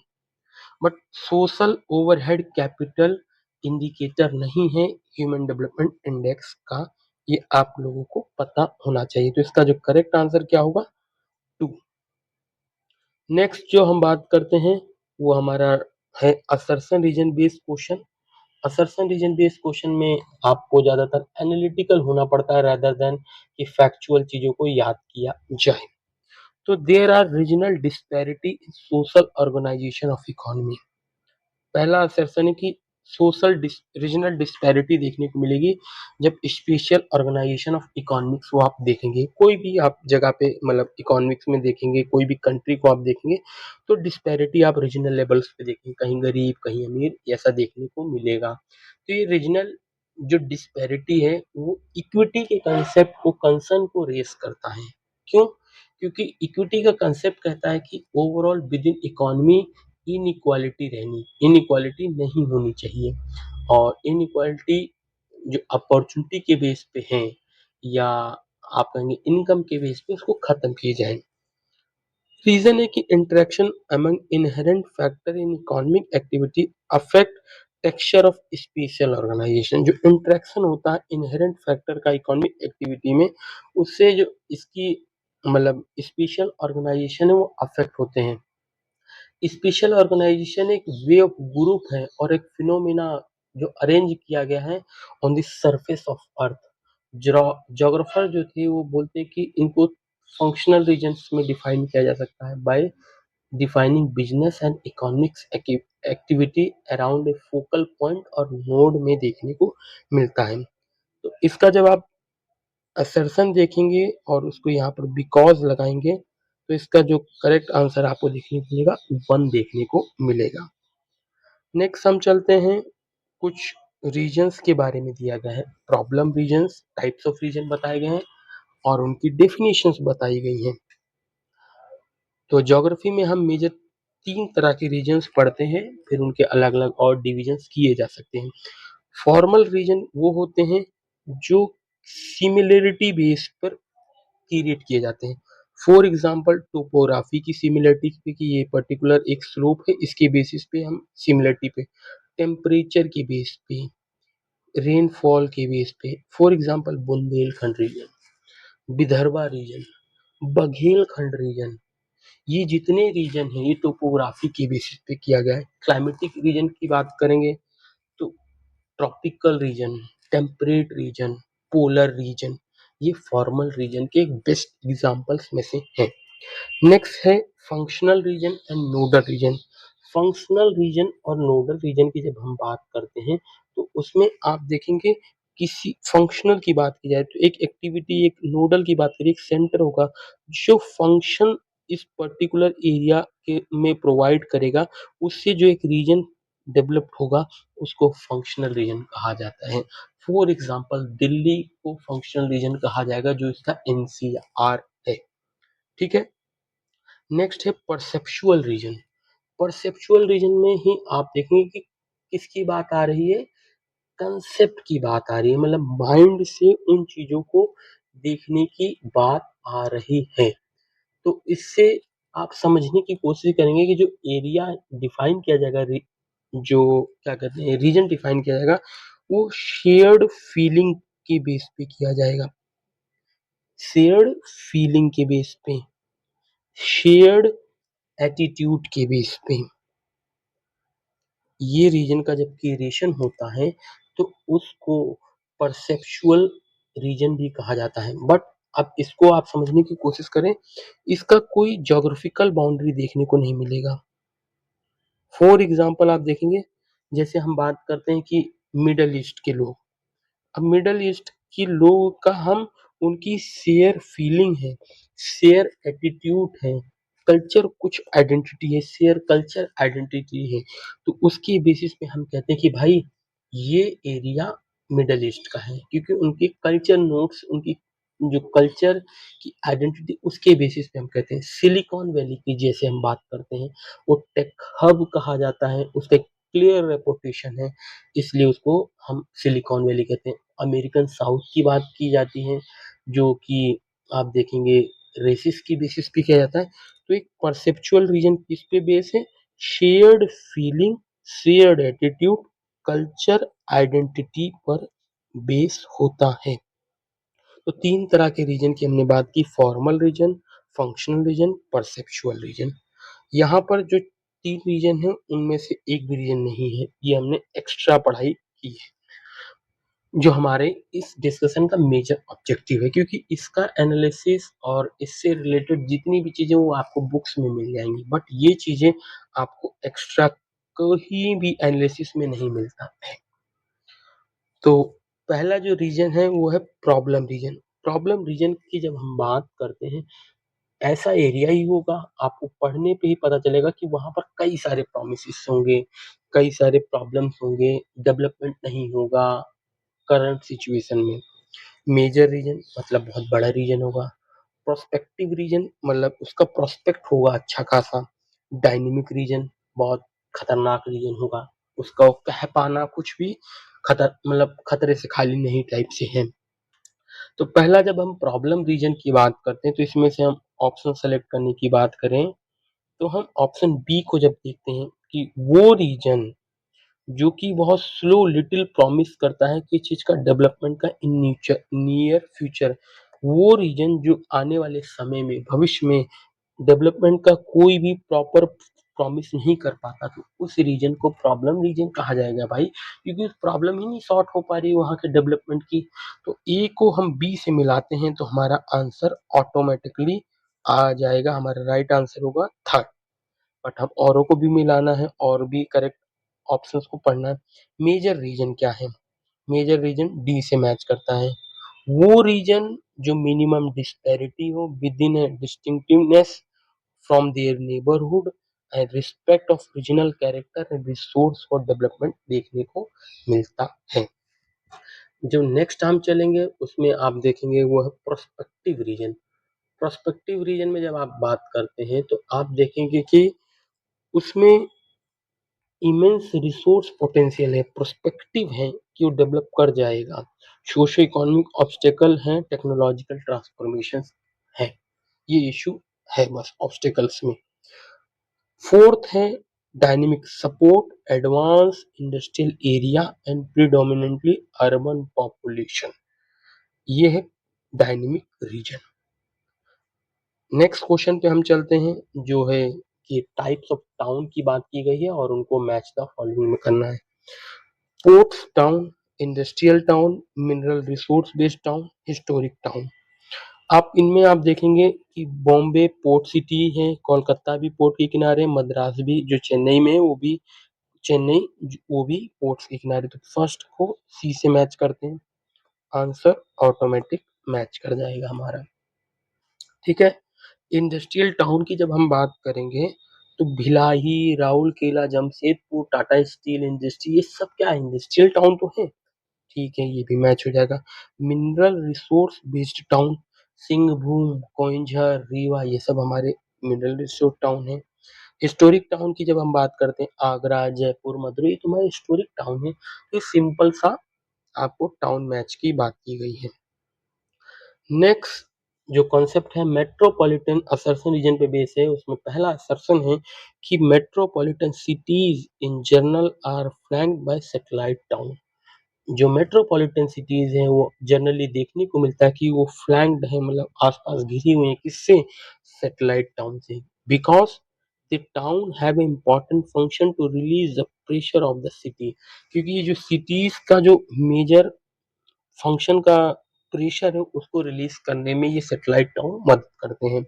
But social overhead capital indicator नहीं है ह्यूमन डेवलपमेंट इंडेक्स का, ये आप लोगों को पता होना चाहिए। तो इसका जो करेक्ट आंसर क्या होगा, 2। नेक्स्ट जो हम बात करते हैं वो हमारा है assertion reason based question. Assertion reason based question में आपको ज्यादातर एनालिटिकल होना पड़ता है रादर देन कि फैक्चुअल चीजों को याद किया जाए। तो there are regional disparity in social organisation of economy. पहला असर्शन है कि रीजनल डिस्पैरिटी देखने को मिलेगी जब स्पेशल ऑर्गेनाइजेशन ऑफ इकोनॉमिक्स को आप देखेंगे, कोई भी आप जगह पे मतलब इकोनॉमिक्स में देखेंगे, कोई भी कंट्री को आप देखेंगे तो डिस्पैरिटी आप रीजनल लेवल्स पे देखेंगे, कहीं गरीब कहीं अमीर ऐसा देखने को मिलेगा। तो ये रीजनल जो डिस्पैरिटी है वो इक्विटी के कंसेप्ट को कंसर्न को रेस करता है। क्यों? क्योंकि इक्विटी का कंसेप्ट कहता है कि overall with in economy inequality नहीं होनी चाहिए और इनइक्वालिटी जो अपॉर्चुनिटी के बेस पे है या आप कहेंगे इनकम के बेस पे उसको खत्म किए जाए। रीजन है कि interaction among inherent factor in economic activity affect texture of special organisation. जो इंटरेक्शन होता है इनहेरेंट फैक्टर का इकोनॉमिक एक्टिविटी में, उससे जो इसकी मतलब स्पेशल ऑर्गेनाइजेशन है वो अफेक्ट होते हैं। स्पेशल ऑर्गेनाइजेशन एक वे ऑफ ग्रुप है और एक फिनोमिना जो अरेंज किया गया है on the surface of earth. Geographer जो थे वो बोलते हैं कि इनको फंक्शनल रीजन्स में डिफाइन किया जा सकता है bye defining business and economics activity around a focal point और नोड में देखने को मिलता है। तो इसका जब आप असर्शन देखेंगे और उसको यहाँ पर बिकॉज लगाएंगे तो इसका जो करेक्ट आंसर आपको देखने को मिलेगा 1 देखने को मिलेगा। नेक्स्ट हम चलते हैं, कुछ रीजन्स के बारे में दिया गया है, problem regions, types of region बताए गए हैं और उनकी डेफिनेशंस बताई गई हैं। तो ज्योग्राफी में हम मेजर 3 तरह के रीजन्स पढ़ते हैं, फिर उनके अलग अलग और डिविजन्स किए जा सकते हैं। फॉर्मल रीजन वो होते हैं जो सिमिलरिटी बेस पर क्रिएट किए जाते हैं। फॉर एग्जाम्पल टोपोग्राफी की सिमिलरिटी पे कि ये पर्टिकुलर एक स्लोप है, इसके बेसिस पे हम सिमिलरिटी पे, टेम्परेचर के बेस पे, रेनफॉल के बेस पे, for example Bundelkhand region, Vidarbha region, Baghelkhand region, ये जितने रीजन हैं ये टोपोग्राफी के बेसिस पे किया गया है। क्लाइमेटिक रीजन की बात करेंगे तो tropical region, temperate region, polar region, ये फॉर्मल रीजन के बेस्ट एग्जांपल्स में से हैं। नेक्स्ट है functional region and nodal region. Functional region और नोडल रीजन की जब हम बात करते हैं तो उसमें आप देखेंगे किसी फंक्शनल की बात की जाए तो एक एक्टिविटी, एक नोडल की बात करिए, एक सेंटर होगा जो फंक्शन इस पर्टिकुलर एरिया के में प्रोवाइड करेगा, उससे जो एक रीजन डेवलप्ड होगा उसको फंक्शनल रीजन कहा जाता है। फॉर एग्जांपल दिल्ली को फंक्शनल रीजन कहा जाएगा जो इसका एनसीआर है। ठीक है। नेक्स्ट है परसेप्चुअल रीजन। परसेप्चुअल रीजन में ही आप देखेंगे कि किसकी बात आ रही है, कंसेप्ट की बात आ रही है, मतलब माइंड से उन चीजों को देखने की बात आ रही है। तो इससे आप समझने की कोशिश करेंगे कि जो एरिया डिफाइन किया जाएगा, जो क्या कहते हैं रीजन डिफाइन किया जाएगा, वो शेयर्ड फीलिंग के बेस पे किया जाएगा, शेयर्ड फीलिंग के बेस पे, शेयर्ड एटीट्यूड के बेस पे। ये रीजन का जब क्रिएशन होता है तो उसको परसेप्चुअल रीजन भी कहा जाता है। बट अब इसको आप समझने की कोशिश करें, इसका कोई ज्योग्राफिकल बाउंड्री देखने को नहीं मिलेगा। फॉर एग्जाम्पल आप देखेंगे, जैसे हम बात करते हैं कि मिडल ईस्ट के लोग, अब मिडल ईस्ट के लोग का हम उनकी शेयर फीलिंग है, शेयर एटीट्यूड है, कल्चर कुछ आइडेंटिटी है, शेयर कल्चर आइडेंटिटी है। तो उसके बेसिस पे हम कहते हैं कि भाई ये एरिया मिडल ईस्ट का है, क्योंकि उनके कल्चर नोट्स, उनकी जो कल्चर की आइडेंटिटी, उसके बेसिस पे हम कहते हैं। सिलिकॉन वैली की जैसे हम बात करते हैं, वो टेक हब कहा जाता है, उसका क्लियर रेपुटेशन है, इसलिए उसको हम सिलिकॉन वैली कहते हैं। अमेरिकन साउथ की बात की जाती है, जो कि आप देखेंगे रेसिस की बेसिस पे किया जाता है। तो एक परसेप्चुअल रीजन किस पे बेस है? Shared feeling, shared attitude, culture identity पर बेस होता है। तो तीन तरह के रीजन की हमने बात की, formal region, functional region, perceptual region. यहाँ पर जो तीन रीजन है उनमें से एक भी रीजन नहीं है, ये हमने एक्स्ट्रा पढ़ाई की है, जो हमारे इस डिस्कशन का मेजर ऑब्जेक्टिव है, क्योंकि इसका एनालिसिस और इससे रिलेटेड जितनी भी चीजें वो आपको बुक्स में मिल जाएंगी, बट ये चीजें आपको एक्स्ट्रा कहीं भी एनालिसिस में नहीं मिलता है। तो पहला जो रीजन है वो है प्रॉब्लम रीजन। प्रॉब्लम रीजन की जब हम बात करते हैं, ऐसा एरिया ही होगा, आपको पढ़ने पे ही पता चलेगा कि वहां पर कई सारे प्रोमिस होंगे, कई सारे प्रॉब्लम्स होंगे, डेवलपमेंट नहीं होगा करंट सिचुएशन में। मेजर रीजन मतलब बहुत बड़ा रीजन होगा। प्रोस्पेक्टिव रीजन मतलब उसका प्रोस्पेक्ट होगा अच्छा खासा। डायनेमिक रीजन बहुत खतरनाक रीजन होगा, उसका कह पाना कुछ भी मतलब खतरे से खाली नहीं टाइप से है। तो पहला जब हम प्रॉब्लम रीजन की बात करते हैं, तो इसमें से हम ऑप्शन सेलेक्ट करने की बात करें, तो हम ऑप्शन बी को जब देखते हैं कि वो रीजन जो कि बहुत स्लो लिटिल प्रॉमिस करता है कि चीज का डेवलपमेंट का इन नियर फ्यूचर, वो रीजन जो आने वाले समय में भविष्य में डेवलपमेंट का कोई भी प्रॉपर प्रॉमिस नहीं कर पाता, तो उस रीजन को प्रॉब्लम रीजन कहा जाएगा भाई, क्योंकि प्रॉब्लम ही नहीं सॉर्ट हो पा रही है वहां के डेवलपमेंट की। तो ए को हम बी से मिलाते हैं तो हमारा आंसर ऑटोमेटिकली आ जाएगा, हमारा राइट आंसर होगा थर्ड। बट अब औरों को भी मिलाना है और भी करेक्ट ऑप्शंस को पढ़ना है। मेजर रीजन क्या है? मेजर रीजन डी से मैच करता है। वो रीजन जो मिनिमम डिस्पैरिटी हो within a distinctiveness from their neighbourhood and respect of regional character and resource for development देखने को मिलता है। जो नेक्स्ट हम चलेंगे उसमें आप देखेंगे वो है प्रोस्पेक्टिव रीजन। प्रोस्पेक्टिव रीजन में जब आप बात करते हैं तो आप देखेंगे कि उसमें इमेंस रिसोर्स पोटेंशियल है, प्रोस्पेक्टिव है कि वो डेवलप कर जाएगा। सोशो इकोनॉमिक ऑब्स्टेकल हैं, टेक्नोलॉजिकल ट्रांसफॉर्मेशन है, ये इशू है बस ऑब्स्टेकल्स में। फोर्थ है dynamic support, advance industrial area and predominantly urban population, ये है डायनेमिक रीजन। नेक्स्ट क्वेश्चन पे हम चलते हैं, जो है कि टाइप्स ऑफ टाउन की बात की गई है और उनको मैच द फॉलोइंग में करना है। Port town, industrial town, mineral resource based town, historic town. आप इनमें आप देखेंगे कि बॉम्बे पोर्ट सिटी है, कोलकाता भी पोर्ट के किनारे, मद्रास भी जो चेन्नई में है वो भी चेन्नई वो भी पोर्ट्स के किनारे। तो फर्स्ट को सी से मैच करते हैं, आंसर ऑटोमेटिक मैच कर जाएगा हमारा। ठीक है। इंडस्ट्रियल टाउन की जब हम बात करेंगे तो भिलाई, राउरकेला, जमशेदपुर, टाटा स्टील इंडस्ट्री, ये सब क्या है? इंडस्ट्रियल टाउन तो है। ठीक है, ये भी मैच हो जाएगा। Mineral resource based town, Singhbhum, Keonjhar, Rewa, ये सब हमारे मिनरल रिसोर्स टाउन है। हिस्टोरिक टाउन की जब हम बात करते हैं, आगरा, जयपुर, मदुरई, ये तुम्हारे हिस्टोरिक टाउन है। ये सिंपल सा आपको टाउन मैच की बात की गई है। नेक्स्ट जो कॉन्सेप्ट है मेट्रोपॉलिटन असर्शन रीजन पे बेस है, उसमें पहला असर्शन है कि metropolitan cities in general are flanked by satellite town. जो मेट्रोपॉलिटन सिटीज हैं वो जनरली देखने को मिलता है कि वो फ्लैंक्ड है, मतलब आसपास घिरी हुई है, किससे? सैटेलाइट टाउन से। Because the town have important function to release the pressure of the city, क्योंकि ये जो सिटीज का जो मेजर फंक्शन का प्रेशर है उसको रिलीज करने में ये सैटेलाइट टाउन मदद करते हैं।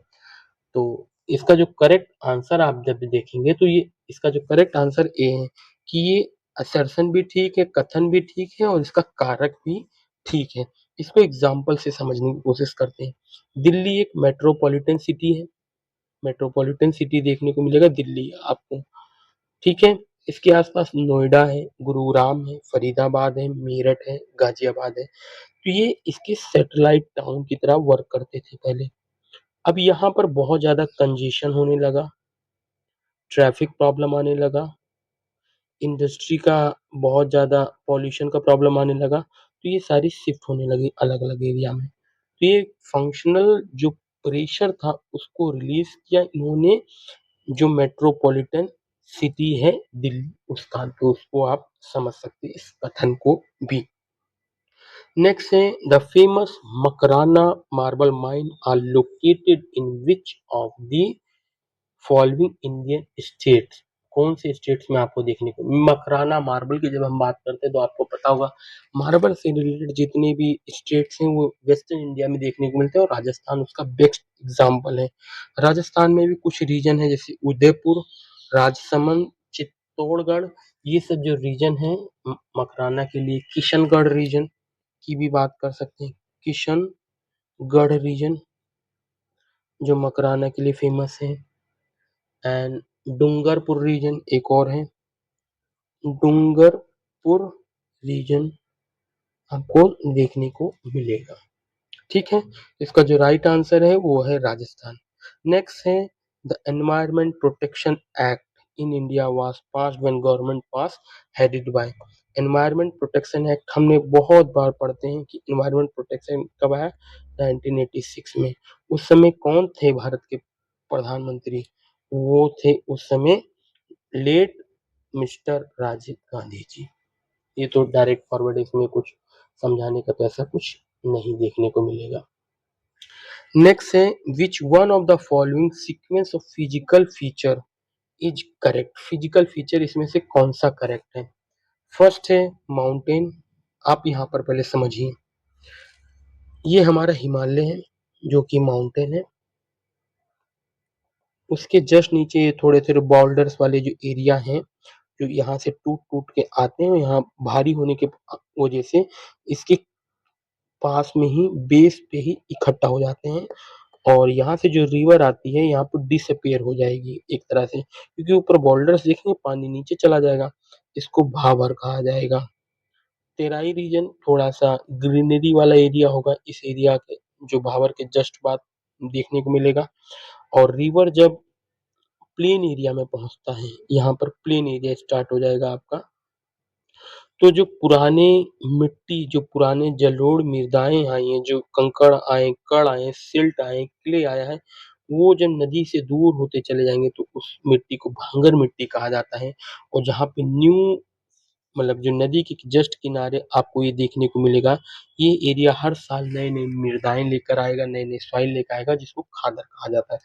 तो इसका जो करेक्ट आंसर आप जब देखेंगे तो ये इसका जो करेक्ट आंसर ए है कि ये असर्शन भी ठीक है, कथन भी ठीक है और इसका कारक भी ठीक है। इसको एग्जाम्पल से समझने की कोशिश करते हैं। दिल्ली एक मेट्रोपॉलिटन सिटी है, मेट्रोपॉलिटन सिटी देखने को मिलेगा दिल्ली आपको, ठीक है। इसके आसपास नोएडा है, गुरुग्राम है, फरीदाबाद है, मेरठ है, गाजियाबाद है। तो ये इसके सैटेलाइट टाउन की तरह वर्क करते थे पहले। अब यहाँ पर बहुत ज्यादा कंजेशन होने लगा, ट्रैफिक प्रॉब्लम आने लगा, इंडस्ट्री का बहुत ज़्यादा पॉल्यूशन का प्रॉब्लम आने लगा, तो ये सारी शिफ्ट होने लगी अलग-अलग एरिया में। तो ये फंक्शनल जो प्रेशर था उसको रिलीज़ किया इन्होंने, जो मेट्रोपॉलिटन सिटी है दिल्ली उस स्थान पे, उसको आप समझ सकते हैं इस कथन को भी। नेक्स्ट है the famous Makrana marble mine are located in which of the following Indian states. कौन से स्टेट्स में आपको देखने को, मकराना मार्बल की जब हम बात करते हैं तो आपको पता होगा मार्बल से रिलेटेड जितने भी स्टेट्स हैं वो वेस्टर्न इंडिया में देखने को मिलते हैं और राजस्थान उसका बेस्ट एग्जाम्पल है। राजस्थान में भी कुछ रीजन है जैसे उदयपुर, राजसमंद, चित्तौड़गढ़, ये सब जो रीजन है मकराना के लिए, किशनगढ़ रीजन की भी बात कर सकते हैं, किशनगढ़ रीजन जो मकराना के लिए फेमस है। एंड डूंगरपुर रीजन एक और है, डूंगरपुर रीजन आपको देखने को मिलेगा, ठीक है। इसका जो राइट आंसर है वो है राजस्थान। नेक्स्ट है the environment protection act in India was passed when government pass headed by. Environment protection act हमने बहुत बार पढ़ते हैं कि एनवायरमेंट प्रोटेक्शन कब आया, 1986 में। उस समय कौन थे भारत के प्रधानमंत्री, वो थे उस समय लेट मिस्टर राजीव गांधी जी। ये तो डायरेक्ट फॉरवर्ड है, इसमें कुछ समझाने का तो ऐसा कुछ नहीं देखने को मिलेगा। नेक्स्ट है which one of the following sequence of physical feature is correct. Physical feature इसमें से कौन सा करेक्ट है। फर्स्ट है माउंटेन, आप यहाँ पर पहले समझिए, ये हमारा हिमालय है जो कि माउंटेन है, उसके जस्ट नीचे ये थोड़े थोड़े बॉर्डर्स वाले जो एरिया हैं जो यहाँ से टूट टूट के आते हैं, यहाँ भारी होने के वजह से इसके पास में ही बेस पे ही इकट्ठा हो जाते हैं और यहाँ से जो रिवर आती है यहाँ पर डिसअपियर हो जाएगी एक तरह से, क्योंकि ऊपर बॉर्डर्स देखेंगे पानी नीचे चला जाएगा, इसको भाबर कहा जाएगा। तेराई रीजन थोड़ा सा ग्रीनरी वाला एरिया होगा, इस एरिया के जो भाबर के जस्ट बाद देखने को मिलेगा। और रिवर जब प्लेन एरिया में पहुंचता है, यहाँ पर प्लेन एरिया स्टार्ट हो जाएगा आपका, तो जो पुराने मिट्टी, जो पुराने जलोढ़ मृदाएं आई हैं, जो कंकड़ आए, कड़ आए, सिल्ट आए, क्ले आया है, वो जब नदी से दूर होते चले जाएंगे तो उस मिट्टी को भांगर मिट्टी कहा जाता है। और जहाँ पे न्यू, मतलब जो नदी के जस्ट किनारे आपको ये देखने को मिलेगा, ये एरिया हर साल नए नए मृदाएं लेकर आएगा, नए नए सॉइल लेकर आएगा, जिसको खादर कहा जाता है।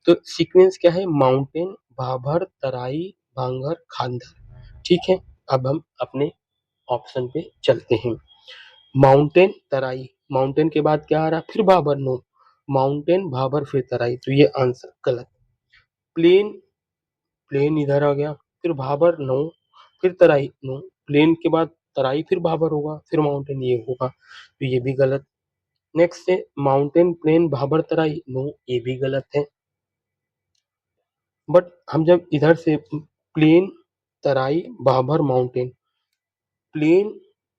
तो सीक्वेंस क्या है, माउंटेन, भाभर, तराई, भांगर, खादर, ठीक है। अब हम अपने ऑप्शन पे चलते हैं। माउंटेन, तराई, माउंटेन के बाद क्या आ रहा है, फिर भाबर, नो, माउंटेन, भाबर, फिर तराई, तो ये आंसर गलत। प्लेन, प्लेन इधर आ गया, फिर भाबर, नो, फिर तराई, नो, प्लेन के बाद तराई फिर भाबर होगा, फिर माउंटेन, ये होगा, तो ये भी गलत। नेक्स्ट है माउंटेन, प्लेन, भाबर, तराई, नो, ये भी गलत है। बट हम जब इधर से प्लेन, तराई, भाबर, माउंटेन, प्लेन,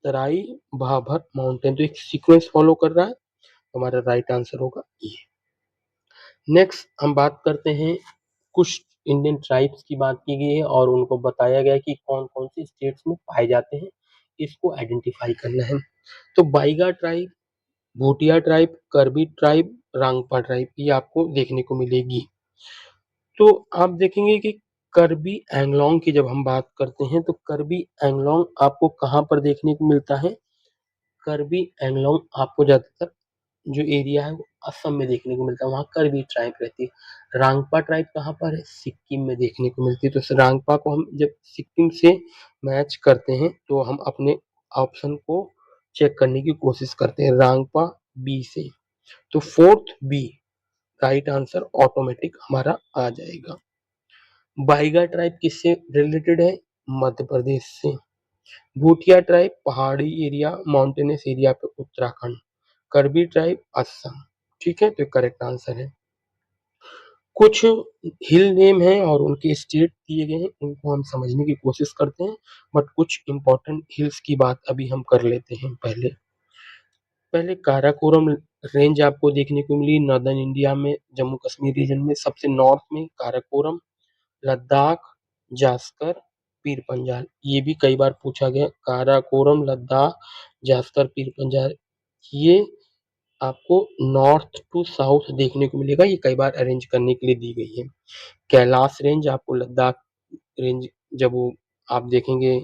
तराई, भाबर, माउंटेन, तो एक सीक्वेंस फॉलो कर रहा है, हमारा राइट आंसर होगा ये। नेक्स्ट हम बात करते हैं, कुछ इंडियन ट्राइब्स की बात की गई है और उनको बताया गया है कि कौन कौन सी स्टेट्स में पाए जाते हैं, इसको आइडेंटिफाई करना है। तो बाइगा ट्राइब, भूटिया ट्राइब, करबी ट्राइब, रांगपा ट्राइब, ये आपको देखने को मिलेगी। तो आप देखेंगे कि करबी एंगलोंग की जब हम बात करते हैं तो करबी एंगलोंग आपको कहाँ पर देखने को मिलता है, करबी एंगलोंग आपको ज्यादातर जो एरिया है वो असम में देखने को मिलता है, वहाँ करबी ट्राइब रहती है। रांगपा ट्राइब कहाँ पर है, सिक्किम में देखने को मिलती है। तो रांगपा को हम जब सिक्किम से मैच करते हैं तो हम अपने ऑप्शन को चेक करने की कोशिश करते हैं, रांगपा बी से, तो fourth B right answer automatic हमारा आ जाएगा। बाइगा ट्राइब किससे रिलेटेड है, मध्य प्रदेश से। भूटिया ट्राइब पहाड़ी एरिया, माउंटेनस एरिया पे उत्तराखंड। Kirby tribe Assam. ठीक है, तो करेक्ट आंसर है। कुछ हिल नेम है और उनके स्टेट दिए गए हैं, उनको हम समझने की कोशिश करते हैं। बट कुछ इंपॉर्टेंट हिल्स की बात अभी हम कर लेते हैं। पहले पहले काराकोरम रेंज आपको देखने को मिली नॉर्दर्न इंडिया में, जम्मू कश्मीर रीजन में सबसे नॉर्थ में काराकोरम, लद्दाख, जास्कर, पीर पंजाल। ये भी कई बार पूछा गया, काराकोरम, लद्दाख, जास्कर, पीर पंजाल। ये आपको नॉर्थ टू साउथ देखने को मिलेगा, ये कई बार अरेंज करने के लिए दी गई है। कैलाश रेंज आपको लद्दाख रेंज, जब वो आप देखेंगे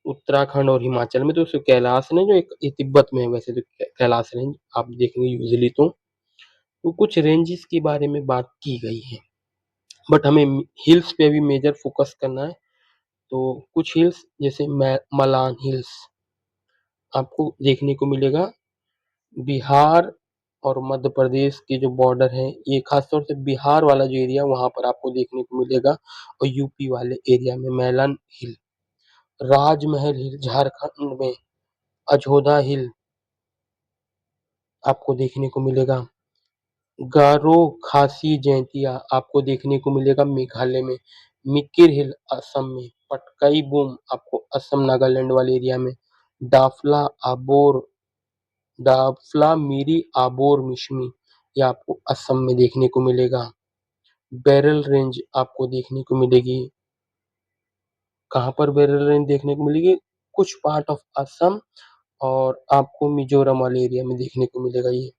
उत्तराखंड और हिमाचल में, तो उसको कैलाश रेंज, जो एक ये तिब्बत में है वैसे, तो कैलाश रेंज आप देखेंगे यूजली। तो कुछ रेंजेस के बारे में बात की गई है, बट हमें हिल्स पे अभी मेजर फोकस करना है। तो कुछ हिल्स जैसे मलान हिल्स आपको देखने को मिलेगा, बिहार और मध्य प्रदेश के जो बॉर्डर है, ये खासतौर से बिहार वाला जो एरिया वहां पर आपको देखने को मिलेगा, और यूपी वाले एरिया में मैलन हिल, राजमहल हिल झारखंड में, अझोदा हिल आपको देखने को मिलेगा, गारो खासी जैंतिया आपको देखने को मिलेगा मेघालय में, मिकिर हिल असम में, पटकाई बूम आपको असम नागालैंड वाले एरिया में, डाफला आबोर डाफला मिरी आबोर मिश्मी ये आपको असम में देखने को मिलेगा। बैरल रेंज आपको देखने को मिलेगी, कहाँ पर बैरल रेंज देखने को मिलेगी, कुछ पार्ट ऑफ असम और आपको मिजोरम वाले एरिया में देखने को मिलेगा। ये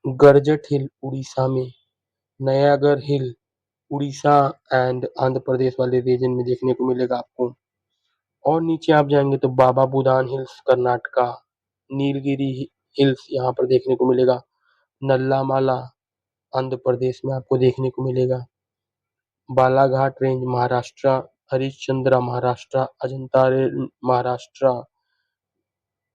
गरजट हिल उड़ीसा में, नयागर हिल उड़ीसा एंड आंध्र प्रदेश वाले रीजन में देखने को मिलेगा आपको। और नीचे आप जाएंगे तो बाबा बुदान हिल्स कर्नाटका, नीलगिरी हिल्स यहाँ पर देखने को मिलेगा, नल्लामाला आंध्र प्रदेश में आपको देखने को मिलेगा, बालाघाट रेंज महाराष्ट्र, हरिश्चंद्र महाराष्ट्र, अजंता रेंज महाराष्ट्र,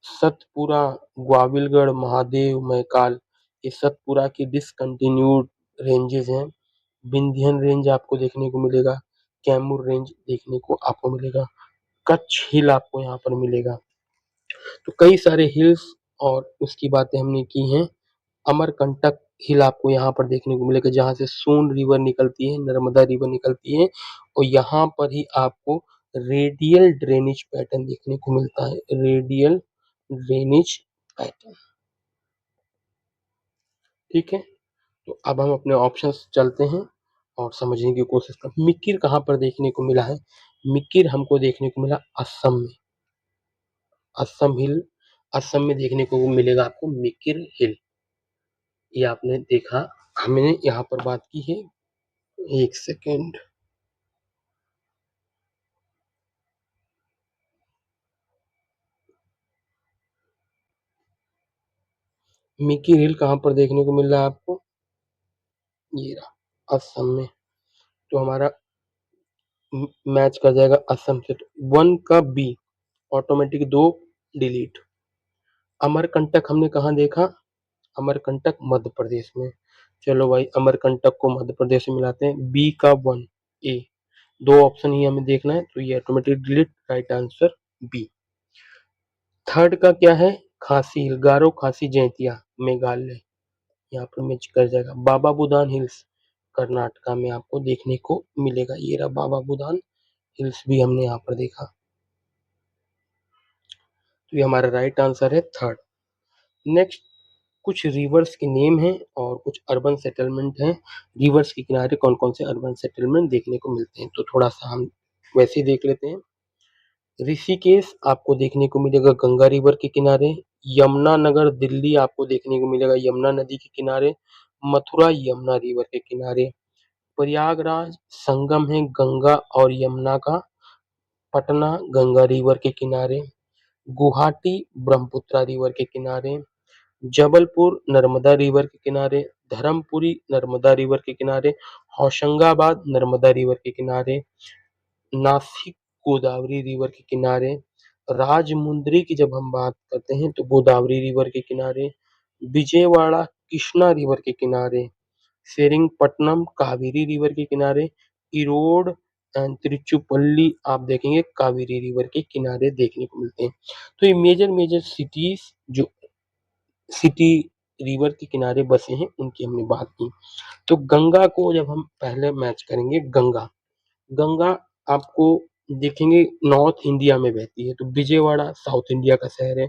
सतपुरा, ग्वाबिलगढ़, महादेव, महकाल ये सतपुरा की डिसकंटिन्यूड रेंजेस हैं। विंध्यन रेंज आपको देखने को मिलेगा, कैमूर रेंज देखने को आपको मिलेगा, कच्छ हिल आपको यहाँ पर मिलेगा। तो कई सारे हिल्स और उसकी बातें हमने की हैं। अमरकंटक हिल आपको यहाँ पर देखने को मिलेगा, जहाँ से सोन रिवर निकलती है, नर्मदा रिवर निकलती है, और यहाँ पर ही आपको रेडियल ड्रेनेज पैटर्न देखने को मिलता है, रेडियल ड्रेनेज पैटर्न। ठीक है, तो अब हम अपने ऑप्शंस चलते हैं और समझने की कोशिश करते हैं। मिकिर कहाँ पर देखने को मिला है? मिकिर हमको देखने को मिला असम में, असम हिल, असम में देखने को मिलेगा आपको मिकिर हिल। ये आपने देखा, हमने यहाँ पर बात की है, एक सेकेंड, मिकी हिल कहाँ पर देखने को मिल रहा है आपको? ये रहा असम में। तो हमारा मैच कर जाएगा असम से, तो 1 का बी ऑटोमेटिक, 2 डिलीट। अमरकंटक हमने कहाँ देखा? अमरकंटक मध्य प्रदेश में। चलो भाई, अमरकंटक को मध्य प्रदेश में मिलाते हैं, बी का 1 ए, 2 ऑप्शन ही हमें देखना है, तो ये automatic delete, right answer B. Third का क्या है? खासी हिल, गारो खासी जैंतिया मेघालय, यहाँ पर मैच कर जाएगा। बाबा बुदान हिल्स कर्नाटका में आपको देखने को मिलेगा, ये रहा बाबा बुदान हिल्स भी हमने यहाँ पर देखा, तो ये हमारा राइट आंसर है थर्ड। नेक्स्ट, कुछ रिवर्स के नेम हैं और कुछ अर्बन सेटलमेंट हैं। रिवर्स के किनारे कौन कौन से अर्बन सेटलमेंट देखने को मिलते हैं, तो थोड़ा सा हम वैसे ही देख लेते हैं। ऋषिकेश आपको देखने को मिलेगा गंगा रिवर के किनारे, यमुना नगर दिल्ली आपको देखने को मिलेगा यमुना नदी के किनारे, मथुरा यमुना रिवर के किनारे, प्रयागराज संगम है गंगा और यमुना का, पटना गंगा रिवर के किनारे, गुवाहाटी ब्रह्मपुत्रा रिवर के किनारे, जबलपुर नर्मदा रिवर के किनारे, धर्मपुरी नर्मदा रिवर के किनारे, होशंगाबाद नर्मदा रिवर के किनारे, नासिक गोदावरी रिवर के किनारे, राजमुंदरी की जब हम बात करते हैं तो गोदावरी रिवर के किनारे, विजयवाड़ा कृष्णा रिवर के किनारे, सेरिंगपट्टनम कावेरी रिवर के किनारे, इरोड एंड तिरुचिरापल्ली आप देखेंगे कावेरी रिवर के किनारे देखने को मिलते हैं। तो ये मेजर मेजर सिटीज जो सिटी रिवर के किनारे बसे हैं उनकी हमने बात की। तो गंगा को जब हम पहले मैच करेंगे, गंगा गंगा आपको देखेंगे नॉर्थ इंडिया में बहती है, तो विजयवाड़ा साउथ इंडिया का शहर है,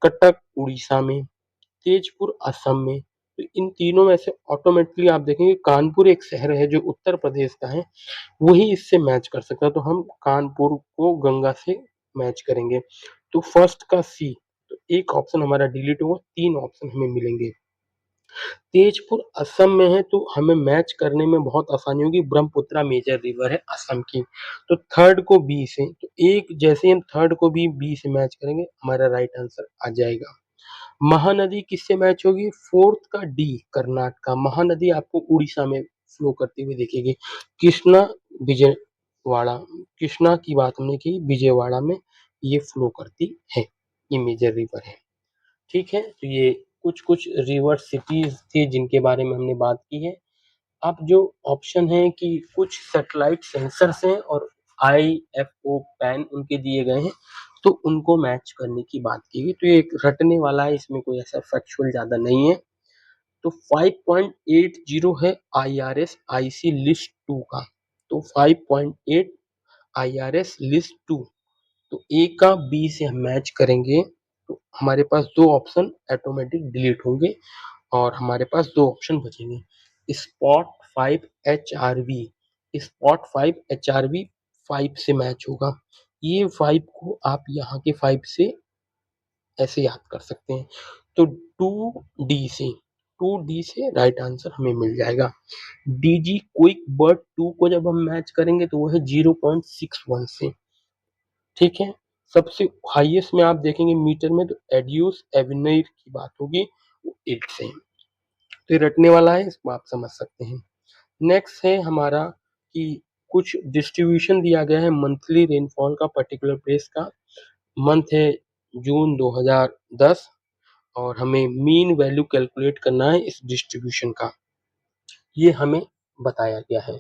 कटक उड़ीसा में, तेजपुर असम में। तो इन तीनों में से ऑटोमेटिकली आप देखेंगे कानपुर एक शहर है जो उत्तर प्रदेश का है, वही इससे मैच कर सकता है, तो हम कानपुर को गंगा से मैच करेंगे। तो फर्स्ट का सी, तो एक ऑप्शन हमारा डिलीट होगा, तीन ऑप्शन हमें मिलेंगे। तेजपुर असम में है, तो हमें मैच करने में बहुत आसानी होगी, ब्रह्मपुत्रा मेजर रिवर है असम की। तो थर्ड को बी से, तो एक जैसे हम थर्ड को भी बी से मैच करेंगे हमारा राइट आंसर आ जाएगा। महानदी किससे मैच होगी, फोर्थ का डी कर्नाटका, महानदी आपको उड़ीसा में फ्लो करती हुई दिखेगी। कृष्णा विजयवाड़ा, कृष्णा की बात हमने की, विजयवाड़ा में ये फ्लो करती है, ये मेजर रिवर है। ठीक है, तो ये कुछ कुछ रिवर सिटीज थी जिनके बारे में हमने बात की है। अब जो ऑप्शन है कि कुछ सैटेलाइट सेंसर्स हैं और IFO पैन उनके दिए गए हैं, तो उनको मैच करने की बात की गई। तो ये एक रटने वाला है, इसमें कोई ऐसा फैक्चुअल ज्यादा नहीं है। तो 5.80 है IRS IC लिस्ट 2 का, तो 5.8 IRS लिस्ट 2, तो ए का बी से हम मैच करेंगे, तो हमारे पास दो ऑप्शन ऑटोमेटिक डिलीट होंगे और हमारे पास दो ऑप्शन बचेंगे। स्पॉट 5 HRV, स्पॉट 5 HRV 5 से मैच होगा। ये 5 को आप यहाँ के 5 से ऐसे याद कर सकते हैं। तो 2D से राइट आंसर हमें मिल जाएगा। DG क्विक बर्ड 2 को जब हम मैच करेंगे तो वो है 0.61 से। ठीक है, सबसे हाईएस्ट में आप देखेंगे मीटर में, तो एड्यूस एविनर की बात होगी, वो 8 से। तो ये रटने वाला है, इसको आप समझ सकते हैं। नेक्स्ट है हमारा कि कुछ डिस्ट्रीब्यूशन दिया गया है मंथली रेनफॉल का पर्टिकुलर प्लेस का। मंथ है जून 2010 और हमें मीन वैल्यू कैलकुलेट करना है इस डिस्ट्रीब्यूशन का, ये हमें बताया गया है।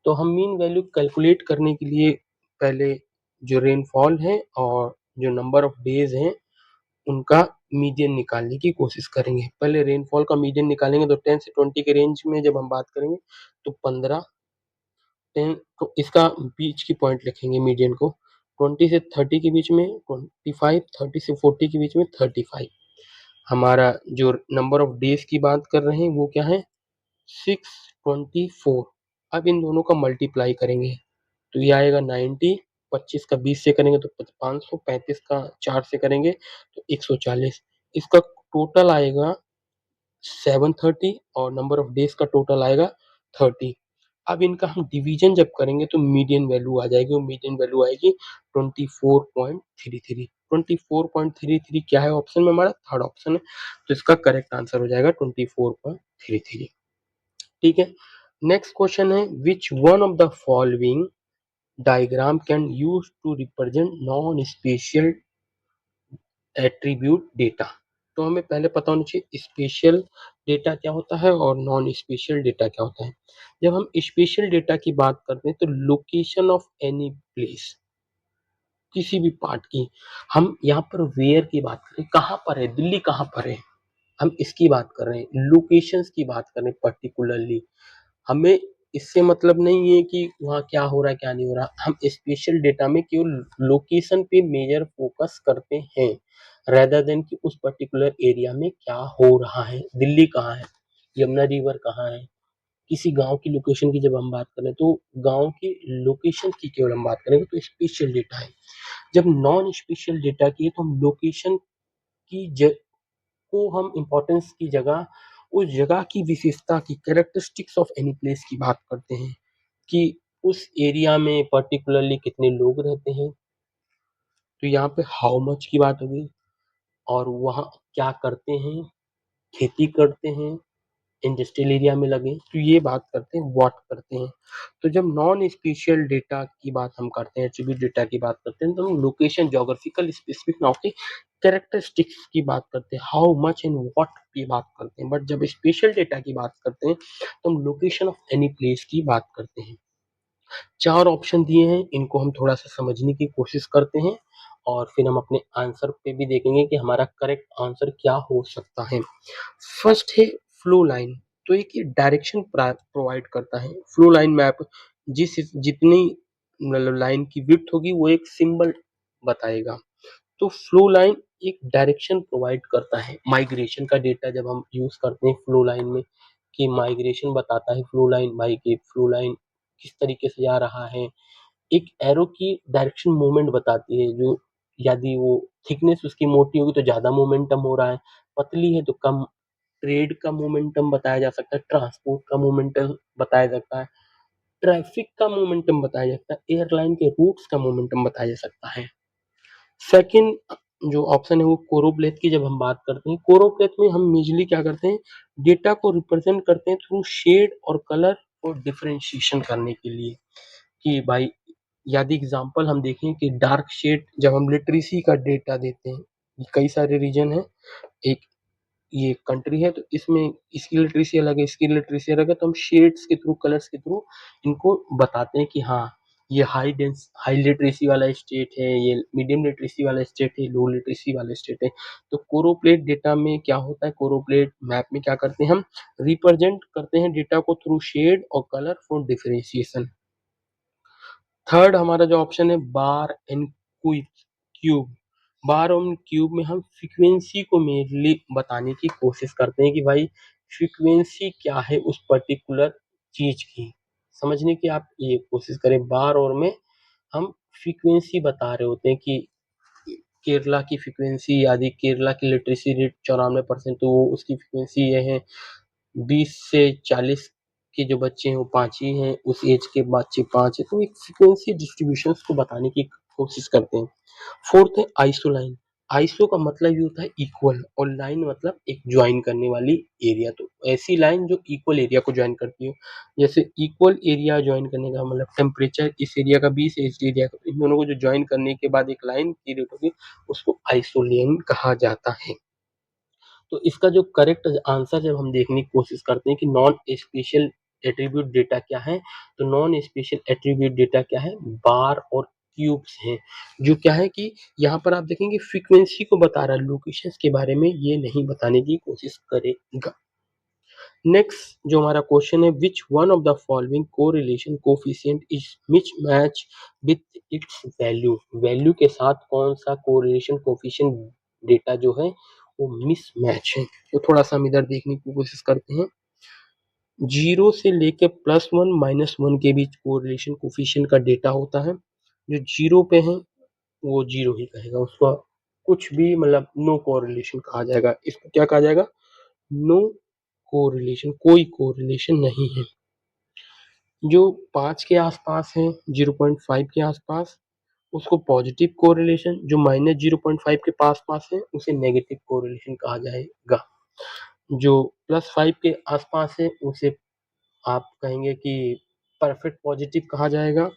तो हम मीन वैल्यू कैलकुलेट करने के लिए पहले जो रेनफॉल है और जो नंबर ऑफ डेज हैं उनका मीडियन निकालने की कोशिश करेंगे। पहले रेनफॉल का मीडियन निकालेंगे, तो 10 से 20 के रेंज में जब हम बात करेंगे तो 15, 10, तो इसका बीच की पॉइंट लिखेंगे मीडियन को, 20 से 30 के बीच में 25, 30 से 40 के बीच में 35। हमारा जो नंबर ऑफ डेज की बात कर रहे हैं वो क्या है, 624। अब इन दोनों का मल्टीप्लाई करेंगे तो ये आएगा 90, 25 का 20 से करेंगे तो 500, 35 का 4 से करेंगे तो 140। इसका टोटल आएगा 730 और नंबर ऑफ डेज का टोटल आएगा 30। अब इनका हम डिवीजन जब करेंगे तो मीडियन वैल्यू आ जाएगी, और मीडियन वैल्यू आएगी 24.33। 24.33 क्या है ऑप्शन में, हमारा थर्ड ऑप्शन है, तो इसका करेक्ट आंसर हो जाएगा 24.33। ठीक है, नेक्स्ट क्वेश्चन है which one of the following diagram can use to represent non spatial attribute data. तो हमें पहले पता होना चाहिए स्पेशल डेटा क्या होता है और नॉन स्पेशल डेटा क्या होता है। जब हम स्पेशल डेटा की बात करते हैं तो लोकेशन ऑफ एनी प्लेस, किसी भी पार्ट की, हम यहाँ पर वेयर की बात करें, कहाँ पर है, दिल्ली कहाँ पर है, हम इसकी बात कर रहे हैं, लोकेशंस की बात कर रहे हैं पर्टिकुलरली। हमें इससे मतलब नहीं है कि वहाँ क्या हो रहा है क्या नहीं हो रहा, हम स्पेशल डेटा में केवल लोकेशन पे मेजर फोकस करते हैं रेदर देन कि उस पर्टिकुलर एरिया में क्या हो रहा है, दिल्ली कहाँ है, यमुना रिवर कहाँ है। किसी गांव की लोकेशन की जब हम बात करें तो गांव की लोकेशन की केवल हम बात करेंगे तो स्पेशल डेटा है। जब नॉन स्पेशल डेटा की है तो हम लोकेशन की को हम इम्पोर्टेंस की जगह उस जगह की विशेषता की कैरेक्टरिस्टिक्स ऑफ एनी प्लेस की बात करते हैं कि उस एरिया में पर्टिकुलरली कितने लोग रहते हैं, तो यहाँ पे हाउ मच की बात होगी, और वहाँ क्या करते हैं, खेती करते हैं, इंडस्ट्रियल एरिया में लगे, तो ये बात करते हैं व्हाट करते हैं। तो जब नॉन स्पेशियल डेटा की बात हम करते हैं, एट्रीब्यूट डेटा की बात करते हैं, तो हम लोकेशन जोग्राफिकल स्पेसिफिक नाउ की कैरेक्टरिस्टिक्स की बात करते हैं, हाउ मच एंड व्हाट की बात करते हैं। बट जब स्पेशल डेटा की बात करते हैं तो हम लोकेशन ऑफ एनी प्लेस की बात करते हैं। चार ऑप्शन दिए हैं, इनको हम थोड़ा सा समझने की कोशिश करते हैं और फिर हम अपने आंसर पे भी देखेंगे कि हमारा करेक्ट आंसर क्या हो सकता है। फर्स्ट है फ्लो लाइन। तो एक ये डायरेक्शन प्रोवाइड करता है। फ्लो लाइन मैप जितनी मतलब लाइन की विड्थ होगी वो एक सिंबल बताएगा। तो फ्लो लाइन एक डायरेक्शन प्रोवाइड करता है। माइग्रेशन का डेटा जब हम यूज करते हैं फ्लो लाइन में कि माइग्रेशन बताता है फ्लो लाइन भाई कि फ्लो लाइन किस तरीके से जा रहा है। एक एरो की डायरेक्शन मूवमेंट बताती है, जो यदि वो थिकनेस उसकी मोटी होगी तो ज्यादा मोमेंटम हो रहा है, पतली है तो कम। ट्रेड का मोमेंटम बताया जा सकता है, ट्रांसपोर्ट का मोमेंटम बताया जाता है, ट्रैफिक का मोमेंटम बताया जाता है, एयरलाइन के रूट्स का मोमेंटम बताया जा सकता है। सेकंड जो ऑप्शन है वो कोरोप्लेथ की जब हम बात करते हैं, कोरोप्लेथ में हम मेजरली क्या करते हैं, डेटा को रिप्रेजेंट करते हैं थ्रू शेड और कलर और डिफरेंशिएशन करने के लिए। कि भाई यदि एग्जांपल हम देखें कि डार्क शेड जब हम लिटरेसी का डेटा देते हैं, कई सारे रीजन है, एक ये कंट्री है तो इसमें इसकी लिटरेसी अलग है, इसकी लिटरेसी अलग है, तो हम शेड्स के थ्रू कलर्स के थ्रू इनको बताते हैं कि हाँ ये हाई लिटरेसी वाला स्टेट है, ये मीडियम लिटरेसी वाला स्टेट है, लो लिटरेसी वाला स्टेट है। तो कोरोप्लेट डेटा में क्या होता है, कोरोप्लेट मैप में क्या करते हैं हम, रिप्रेजेंट करते हैं डेटा को थ्रू शेड और कलर फॉर डिफरेंशिएशन। थर्ड हमारा जो ऑप्शन है बार एंड क्यूब। बार और क्यूब में हम फ्रीक्वेंसी को मेनली बताने की कोशिश करते हैं कि भाई फ्रीक्वेंसी क्या है उस पर्टिकुलर चीज की, समझने की आप ये कोशिश करें। बार और में हम फ्रीक्वेंसी बता रहे होते हैं कि केरला की फ्रीक्वेंसी, यदि केरला की लिटरेसी रेट 94% तो वो उसकी फ्रीक्वेंसी ये है। 20 से 40 के जो बच्चे हैं वो 5 ही हैं, उस एज के बच्चे 5 है, तो एक फ्रीक्वेंसी डिस्ट्रीब्यूशन को बताने की कोशिश करते हैं। फोर्थ है आइसो लाइन। आइसो का मतलब ये होता है इक्वल, और लाइन मतलब एक ज्वाइन करने वाली एरिया, तो ऐसी लाइन जो इक्वल एरिया को ज्वाइन करती हो। जैसे इक्वल एरिया ज्वाइन करने का मतलब टेम्परेचर इस एरिया का 20 है, इस एरिया का, इन दोनों को जो ज्वाइन करने के बाद एक लाइन क्रिएट होगी उसको आइसोलेन कहा जाता है। तो इसका जो करेक्ट आंसर जब हम देखने की कोशिश करते हैं कि नॉन स्पेशल एट्रीब्यूट डेटा क्या है, तो नॉन स्पेशल एट्रीब्यूट डेटा क्या है, बार और क्यूब्स हैं। जो क्या है कि यहाँ पर आप देखेंगे फ्रीक्वेंसी को बता रहा है, लोकेशन के बारे में ये नहीं बताने की कोशिश करेगा। नेक्स्ट जो हमारा क्वेश्चन है, which one of the following correlation coefficient is Mitch match with its value. Value के साथ कौन सा कोरिलेशन कोफिशिएंट डेटा जो है वो मिस मैच है। तो थोड़ा सा हम इधर देखने की कोशिश करते हैं। 0 से लेके +1 - 1 के बीच कोरिलेशन कोफिशिएंट का डेटा होता है। जो 0 पे है वो 0 ही कहेगा, उसका कुछ भी मतलब नो कोरिलेशन कहा जाएगा। इसको क्या कहा जाएगा, नो कोरिलेशन, कोई कोरिलेशन नहीं है। जो 5 के आसपास है, 0.5 के आसपास, उसको पॉजिटिव कोरिलेशन, जो -0.5 के पास पास है उसे नेगेटिव कोरिलेशन कहा जाएगा। जो +5 के आसपास है उसे आप कहेंगे कि परफेक्ट पॉजिटिव कहा जाएगा,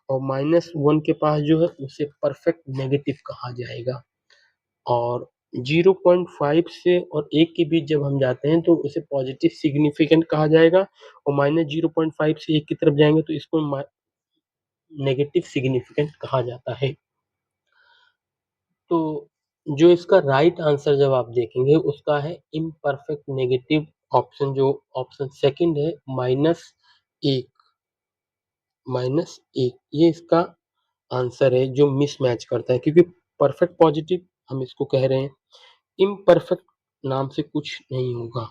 और -1 के पास जो है उसे परफेक्ट नेगेटिव कहा जाएगा। और 0.5 से और 1 के बीच जब हम जाते हैं तो उसे पॉजिटिव सिग्निफिकेंट कहा जाएगा, और -0.5 से 1 की तरफ जाएंगे तो इसको नेगेटिव सिग्निफिकेंट कहा जाता है। तो जो इसका राइट आंसर जब आप देखेंगे उसका है इम्परफेक्ट नेगेटिव ऑप्शन, जो ऑप्शन सेकंड है -1, -1 ये इसका आंसर है जो मिसमैच करता है, क्योंकि परफेक्ट पॉजिटिव हम इसको कह रहे हैं, इम्परफेक्ट नाम से कुछ नहीं होगा।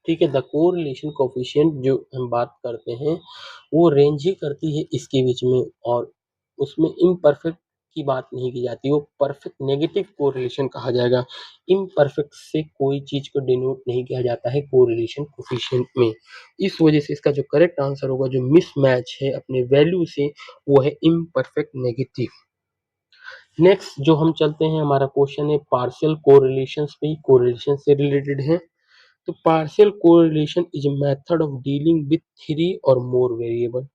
ठीक है, द कोरिलेशन कोफिशिएंट जो हम बात करते हैं वो रेंज ही करती है इसके बीच में, और उसमें इम्परफेक्ट की बात नहीं की जाती, वो परफेक्ट नेगेटिव कोरिलेशन कहा जाएगा। इम्परफेक्ट से कोई चीज को डिनोट नहीं किया जाता है कोरिलेशन कोफिशिएंट में। इस वजह से इसका जो करेक्ट आंसर होगा जो मिसमैच है अपने वैल्यू से, वो है इम्परफेक्ट नेगेटिव। नेक्स्ट जो हम चलते हैं, हमारा क्वेश्चन है पार्शियल कोरिलेशंस पे, कोरिलेशन से रिलेटेड है। तो partial correlation is a method of dealing with 3 और मोर वेरिएबल।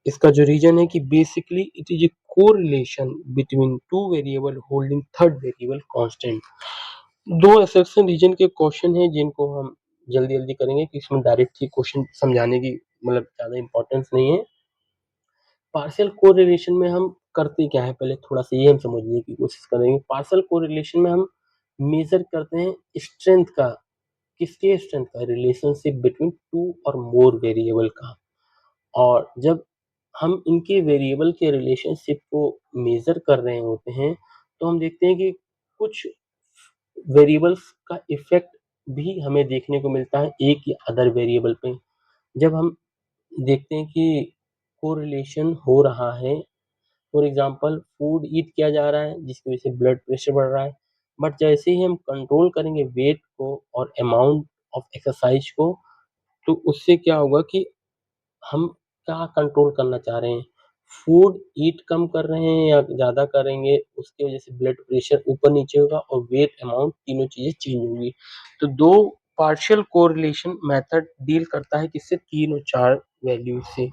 इसका जो रीजन है कि basically it is a correlation between two variable holding third variable constant. दो एक्सेप्शन रीजन के क्वेश्चन है जिनको हम जल्दी जल्दी करेंगे कि इसमें डायरेक्ट ही क्वेश्चन समझाने की मतलब ज्यादा इंपॉर्टेंस नहीं है। पार्शियल कोरिलेशन में हम करते क्या है, पहले थोड़ा सा ये हम समझने की कोशिश करेंगे। पार्शियल कोरिलेशन में हम मेजर करते हैं स्ट्रेंथ का, किसके स्ट्रेंथ का, रिलेशनशिप बिटवीन टू और मोर वेरिएबल का। और जब हम इनके वेरिएबल के रिलेशनशिप को मेजर कर रहे होते हैं, तो हम देखते हैं कि कुछ वेरिएबल्स का इफेक्ट भी हमें देखने को मिलता है एक या अदर वेरिएबल पे। जब हम देखते हैं कि कोरिलेशन हो रहा है, फॉर एग्जांपल फूड ईट किया जा रहा है जिसकी वजह से ब्लड प्रेशर बढ़ रहा है, बट जैसे ही हम कंट्रोल करेंगे वेट को और अमाउंट ऑफ एक्सरसाइज को, तो उससे क्या होगा कि हम क्या कंट्रोल करना चाह रहे हैं, फूड ईट कम कर रहे हैं या ज़्यादा करेंगे, उसकी वजह से ब्लड प्रेशर ऊपर नीचे होगा और वेट अमाउंट तीनों चीज़ें चेंज होंगी। तो दो पार्शियल कोरिलेशन मेथड डील करता है किससे, तीन और चार वैल्यू से।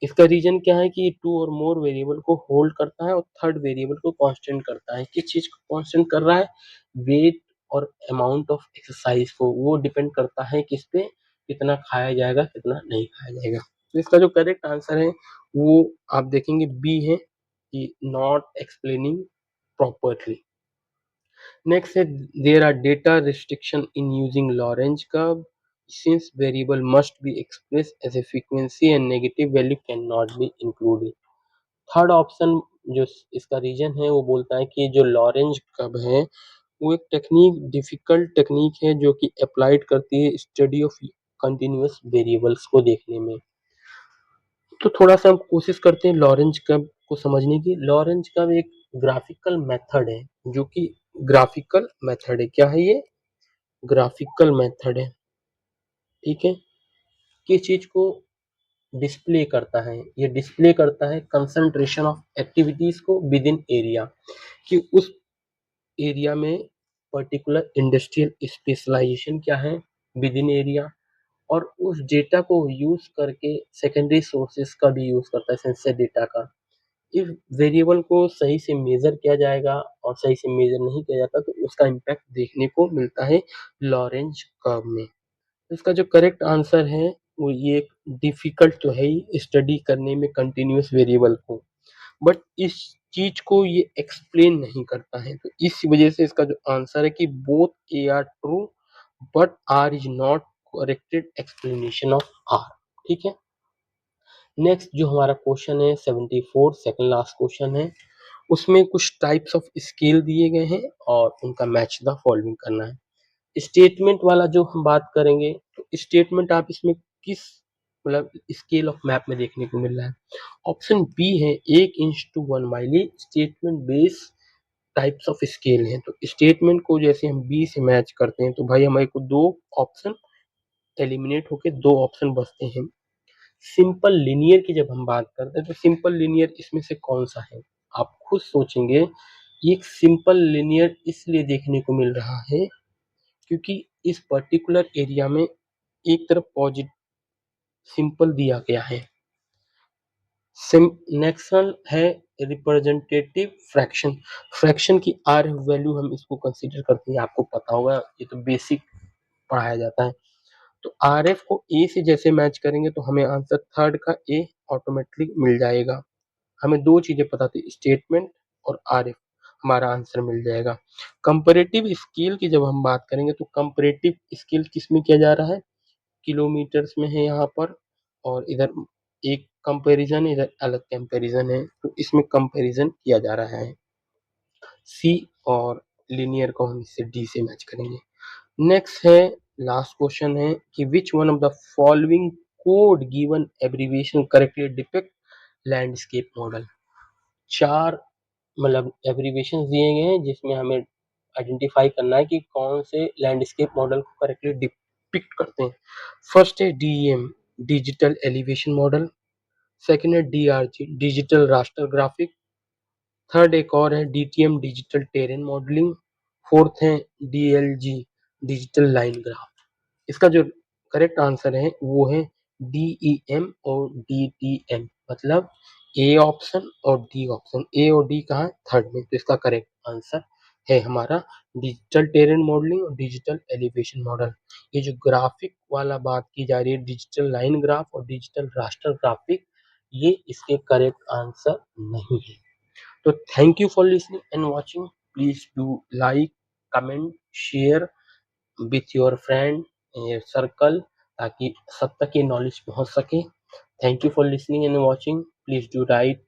इसका रीजन क्या है कि टू और मोर वेरिएबल को होल्ड करता है और थर्ड वेरिएबल को कांस्टेंट करता है। किस चीज को कांस्टेंट कर रहा है, वेट और अमाउंट ऑफ एक्सरसाइज को, वो डिपेंड करता है किस पे, कितना खाया जाएगा कितना नहीं खाया जाएगा। तो इसका जो करेक्ट आंसर है वो आप देखेंगे बी है, कि नॉट एक्सप्लेनिंग प्रॉपरली। Next है, there are data restriction in using Lorentz curve since variable must be expressed as a frequency and negative value cannot be included. Third option जो इसका reason है वो बोलता है कि जो लॉरेंज कर्व है वो एक टेक्निक, डिफिकल्ट टेक्निक है जो कि अप्लाइड करती है स्टडी ऑफ कंटिन्यूअस वेरिएबल्स को देखने में। तो थोड़ा सा हम कोशिश करते हैं लॉरेंज कर्व को समझने की। लॉरेंज कर्व एक ग्राफिकल मेथड है, जो कि ग्राफिकल मेथड है, क्या है ये, ग्राफिकल मेथड है, ठीक है। किस चीज को डिस्प्ले करता है, ये डिस्प्ले करता है कंसंट्रेशन ऑफ एक्टिविटीज को विद इन एरिया, कि उस एरिया में पर्टिकुलर इंडस्ट्रियल स्पेशलाइजेशन क्या है विद इन एरिया, और उस डेटा को यूज करके सेकेंडरी सोर्सेस का भी यूज करता है, सेंसर डेटा का। इस वेरिएबल को सही से मेजर किया जाएगा और सही से मेजर नहीं किया जाता तो उसका इम्पैक्ट देखने को मिलता है लॉरेंज कर्व में। इसका जो करेक्ट आंसर है वो ये, डिफिकल्ट तो है ही स्टडी करने में कंटिन्यूअस वेरिएबल को, बट इस चीज को ये एक्सप्लेन नहीं करता है, तो इस वजह से इसका जो आंसर है कि both A R true but R is not corrected explanation of R, ठीक है। नेक्स्ट जो हमारा क्वेश्चन है 74, सेकंड लास्ट क्वेश्चन है, उसमें कुछ टाइप्स ऑफ स्केल दिए गए हैं और उनका मैच द फॉलोइंग करना है। स्टेटमेंट वाला जो हम बात करेंगे, तो स्टेटमेंट आप इसमें किस मतलब स्केल ऑफ मैप में देखने को मिल रहा है, ऑप्शन बी है 1:1 mile, statement base types of scale हैं। तो स्टेटमेंट को जैसे हम बी से मैच करते हैं तो भाई हमारे को दो ऑप्शन एलिमिनेट होके दो ऑप्शन बचते हैं। सिंपल लीनियर की जब हम बात करते हैं तो सिंपल लीनियर इसमें से कौन सा है, आप खुद सोचेंगे। ये एक सिंपल लीनियर इसलिए देखने को मिल रहा है क्योंकि इस पर्टिकुलर एरिया में एक तरफ पॉजिटिव सिंपल दिया गया है। नेक्स्ट है रिप्रेजेंटेटिव फ्रैक्शन, फ्रैक्शन की आर वैल्यू हम इसको कंसीडर करते हैं, आपको पता होगा ये तो बेसिक पढ़ाया जाता है। तो आर एफ को ए से जैसे मैच करेंगे तो हमें आंसर थर्ड का ए ऑटोमेटिकली मिल जाएगा। हमें दो चीजें पता थी, स्टेटमेंट और आर एफ, हमारा आंसर मिल जाएगा। कंपैरेटिव स्केल की जब हम बात करेंगे तो कंपैरेटिव स्केल किस में किया जा रहा है, किलोमीटर्स में है यहाँ पर, और इधर एक कंपैरिजन इधर अलग कंपैरिजन है, तो इसमें कंपैरिजन किया जा रहा है सी, और लीनियर को हम इससे डी से मैच करेंगे। नेक्स्ट है, लास्ट क्वेश्चन है कि विच one of the following code given abbreviation correctly depict landscape model. चार मतलब एब्रीविएशन दिए गए हैं जिसमें हमें आइडेंटिफाई करना है कि कौन से लैंडस्केप मॉडल को करेक्टली डिपिक्ट करते हैं। फर्स्ट है DEM, digital elevation model. Second है DRG, digital raster graphic. Third एक और है DTM, digital terrain modelling. Fourth है डीएलजी, डिजिटल लाइन ग्राफ। इसका जो करेक्ट आंसर है वो है डीईएम और डीटीएम, मतलब ए ऑप्शन और डी ऑप्शन, ए और डी कहाँ है, थर्ड में, तो इसका करेक्ट आंसर है हमारा डिजिटल टेरेन मॉडलिंग और डिजिटल एलिवेशन मॉडल। ये जो ग्राफिक वाला बात की जा रही है, डिजिटल लाइन ग्राफ और डिजिटल रास्टर ग्राफिक, ये इसके करेक्ट आंसर नहीं है। तो thank you for listening and watching. Please do like, comment, share with your friend in your circle, ताकि सब तक ये नॉलेज पहुंच सके। Thank you for listening and watching. Please do write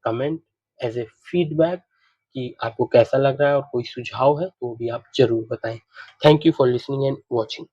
comment as A feedback कि आपको कैसा लग रहा है, और कोई सुझाव है तो भी आप जरूर बताएं। Thank you for listening and watching.